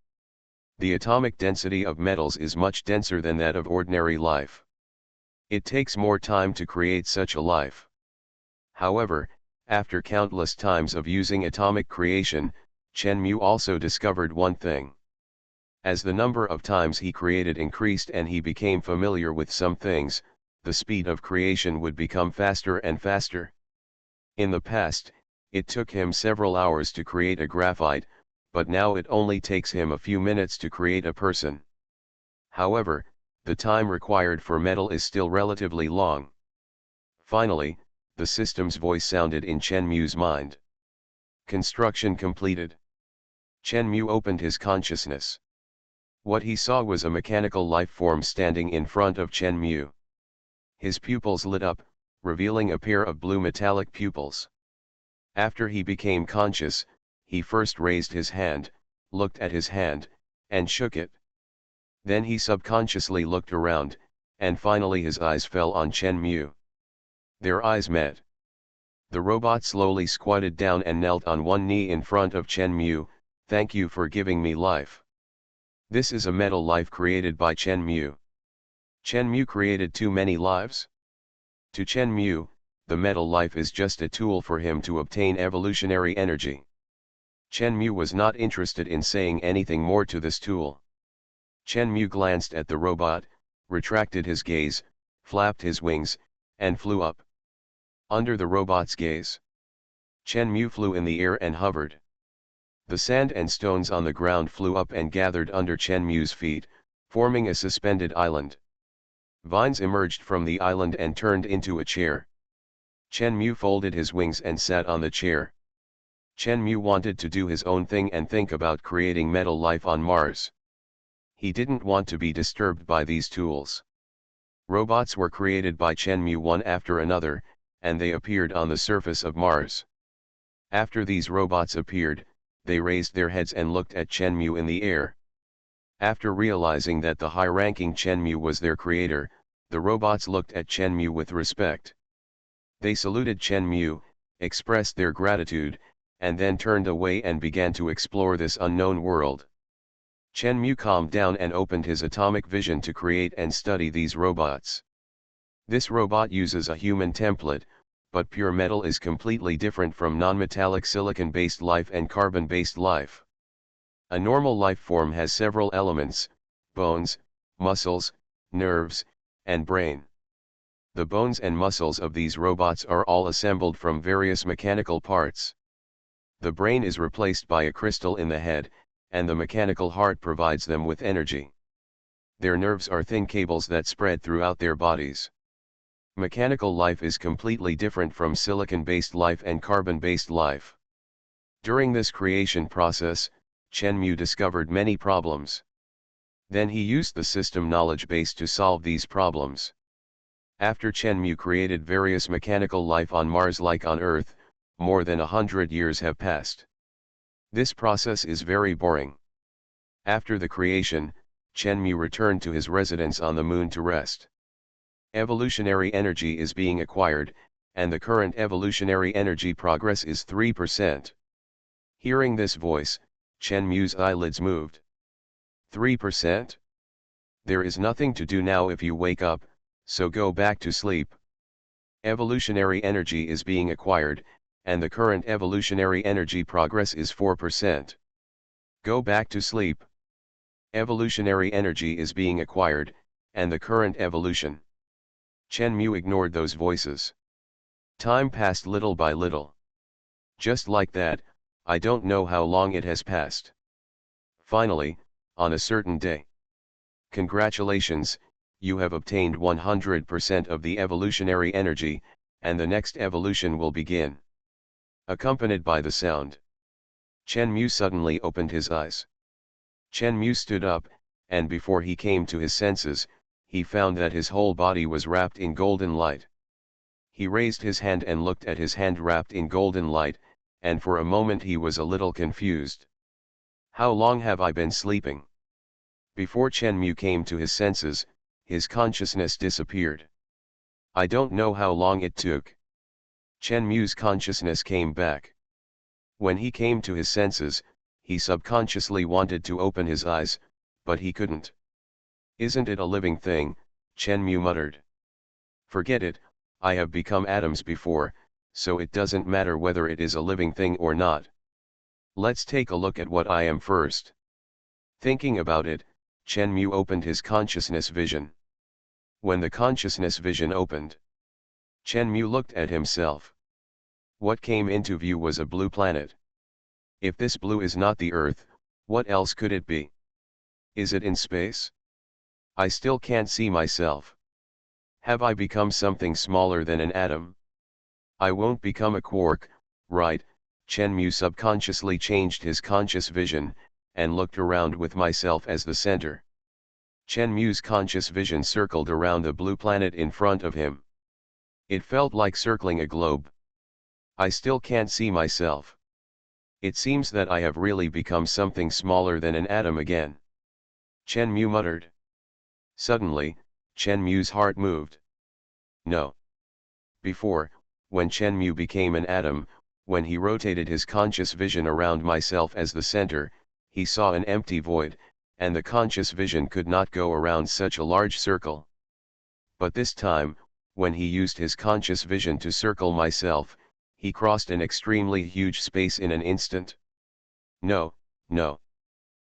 The atomic density of metals is much denser than that of ordinary life. It takes more time to create such a life. However, after countless times of using atomic creation, Chen Mu also discovered one thing. As the number of times he created increased and he became familiar with some things, the speed of creation would become faster and faster. In the past, it took him several hours to create a graphite, but now it only takes him a few minutes to create a person. However, the time required for metal is still relatively long. Finally, the system's voice sounded in Chen Mu's mind. Construction completed. Chen Mu opened his consciousness. What he saw was a mechanical life form standing in front of Chen Mu. His pupils lit up, revealing a pair of blue metallic pupils. After he became conscious, he first raised his hand, looked at his hand, and shook it. Then he subconsciously looked around, and finally his eyes fell on Chen Mu. Their eyes met. The robot slowly squatted down and knelt on one knee in front of Chen Mu. "Thank you for giving me life. This is a metal life created by Chen Mu. Chen Mu created too many lives? To Chen Mu, the metal life is just a tool for him to obtain evolutionary energy. Chen Mu was not interested in saying anything more to this tool. Chen Mu glanced at the robot, retracted his gaze, flapped his wings, and flew up. Under the robot's gaze, Chen Mu flew in the air and hovered. The sand and stones on the ground flew up and gathered under Chen Mu's feet, forming a suspended island. Vines emerged from the island and turned into a chair. Chen Mu folded his wings and sat on the chair. Chen Mu wanted to do his own thing and think about creating metal life on Mars. He didn't want to be disturbed by these tools. Robots were created by Chen Mu one after another, and they appeared on the surface of Mars. After these robots appeared, they raised their heads and looked at Chen Mu in the air. After realizing that the high-ranking Chen Mu was their creator, the robots looked at Chen Mu with respect. They saluted Chen Mu, expressed their gratitude, and then turned away and began to explore this unknown world. Chen Mu calmed down and opened his atomic vision to create and study these robots. This robot uses a human template, but pure metal is completely different from non-metallic silicon-based life and carbon-based life. A normal life form has several elements: bones, muscles, nerves, and brain. The bones and muscles of these robots are all assembled from various mechanical parts. The brain is replaced by a crystal in the head, and the mechanical heart provides them with energy. Their nerves are thin cables that spread throughout their bodies. Mechanical life is completely different from silicon-based life and carbon-based life. During this creation process, Chen Mu discovered many problems. Then he used the system knowledge base to solve these problems. After Chen Mu created various mechanical life on Mars like on Earth, more than 100 years have passed. This process is very boring. After the creation, Chen Mu returned to his residence on the moon to rest. Evolutionary energy is being acquired, and the current evolutionary energy progress is 3%. Hearing this voice, Chen Mu's eyelids moved. 3%? There is nothing to do now if you wake up, so go back to sleep. Evolutionary energy is being acquired, and the current evolutionary energy progress is 4%. Go back to sleep. Evolutionary energy is being acquired, and the current evolution. Chen Mu ignored those voices. Time passed little by little. Just like that, I don't know how long it has passed. Finally, on a certain day. Congratulations, you have obtained 100% of the evolutionary energy, and the next evolution will begin. Accompanied by the sound. Chen Mu suddenly opened his eyes. Chen Mu stood up, and before he came to his senses, he found that his whole body was wrapped in golden light. He raised his hand and looked at his hand wrapped in golden light, and for a moment he was a little confused. How long have I been sleeping? Before Chen Mu came to his senses, his consciousness disappeared. I don't know how long it took. Chen Mu's consciousness came back. When he came to his senses, he subconsciously wanted to open his eyes, but he couldn't. Isn't it a living thing? Chen Mu muttered. Forget it, I have become atoms before, so it doesn't matter whether it is a living thing or not. Let's take a look at what I am first. Thinking about it, Chen Mu opened his consciousness vision. When the consciousness vision opened, Chen Mu looked at himself. What came into view was a blue planet. If this blue is not the Earth, what else could it be? Is it in space? I still can't see myself. Have I become something smaller than an atom? I won't become a quark, right? Chen Mu subconsciously changed his conscious vision, and looked around with myself as the center. Chen Mu's conscious vision circled around the blue planet in front of him. It felt like circling a globe. I still can't see myself. It seems that I have really become something smaller than an atom again. Chen Mu muttered. Suddenly, Chen Mu's heart moved. No. Before, when Chen Mu became an atom, when he rotated his conscious vision around myself as the center, he saw an empty void, and the conscious vision could not go around such a large circle. But this time, when he used his conscious vision to circle myself, he crossed an extremely huge space in an instant. No, no.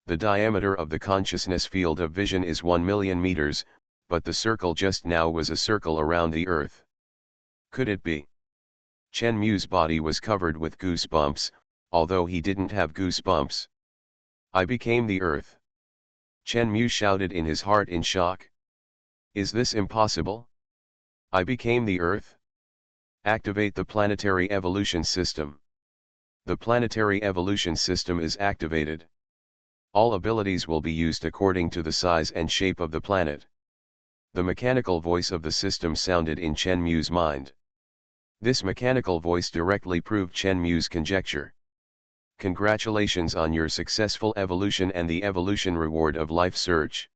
The diameter of the consciousness field of vision is 1 million meters, but the circle just now was a circle around the Earth. Could it be? Chen Mu's body was covered with goosebumps, although he didn't have goosebumps. I became the Earth. Chen Mu shouted in his heart in shock. Is this impossible? I became the Earth? Activate the planetary evolution system. The planetary evolution system is activated. All abilities will be used according to the size and shape of the planet. The mechanical voice of the system sounded in Chen Mu's mind. This mechanical voice directly proved Chen Mu's conjecture. Congratulations on your successful evolution and the evolution reward of life search.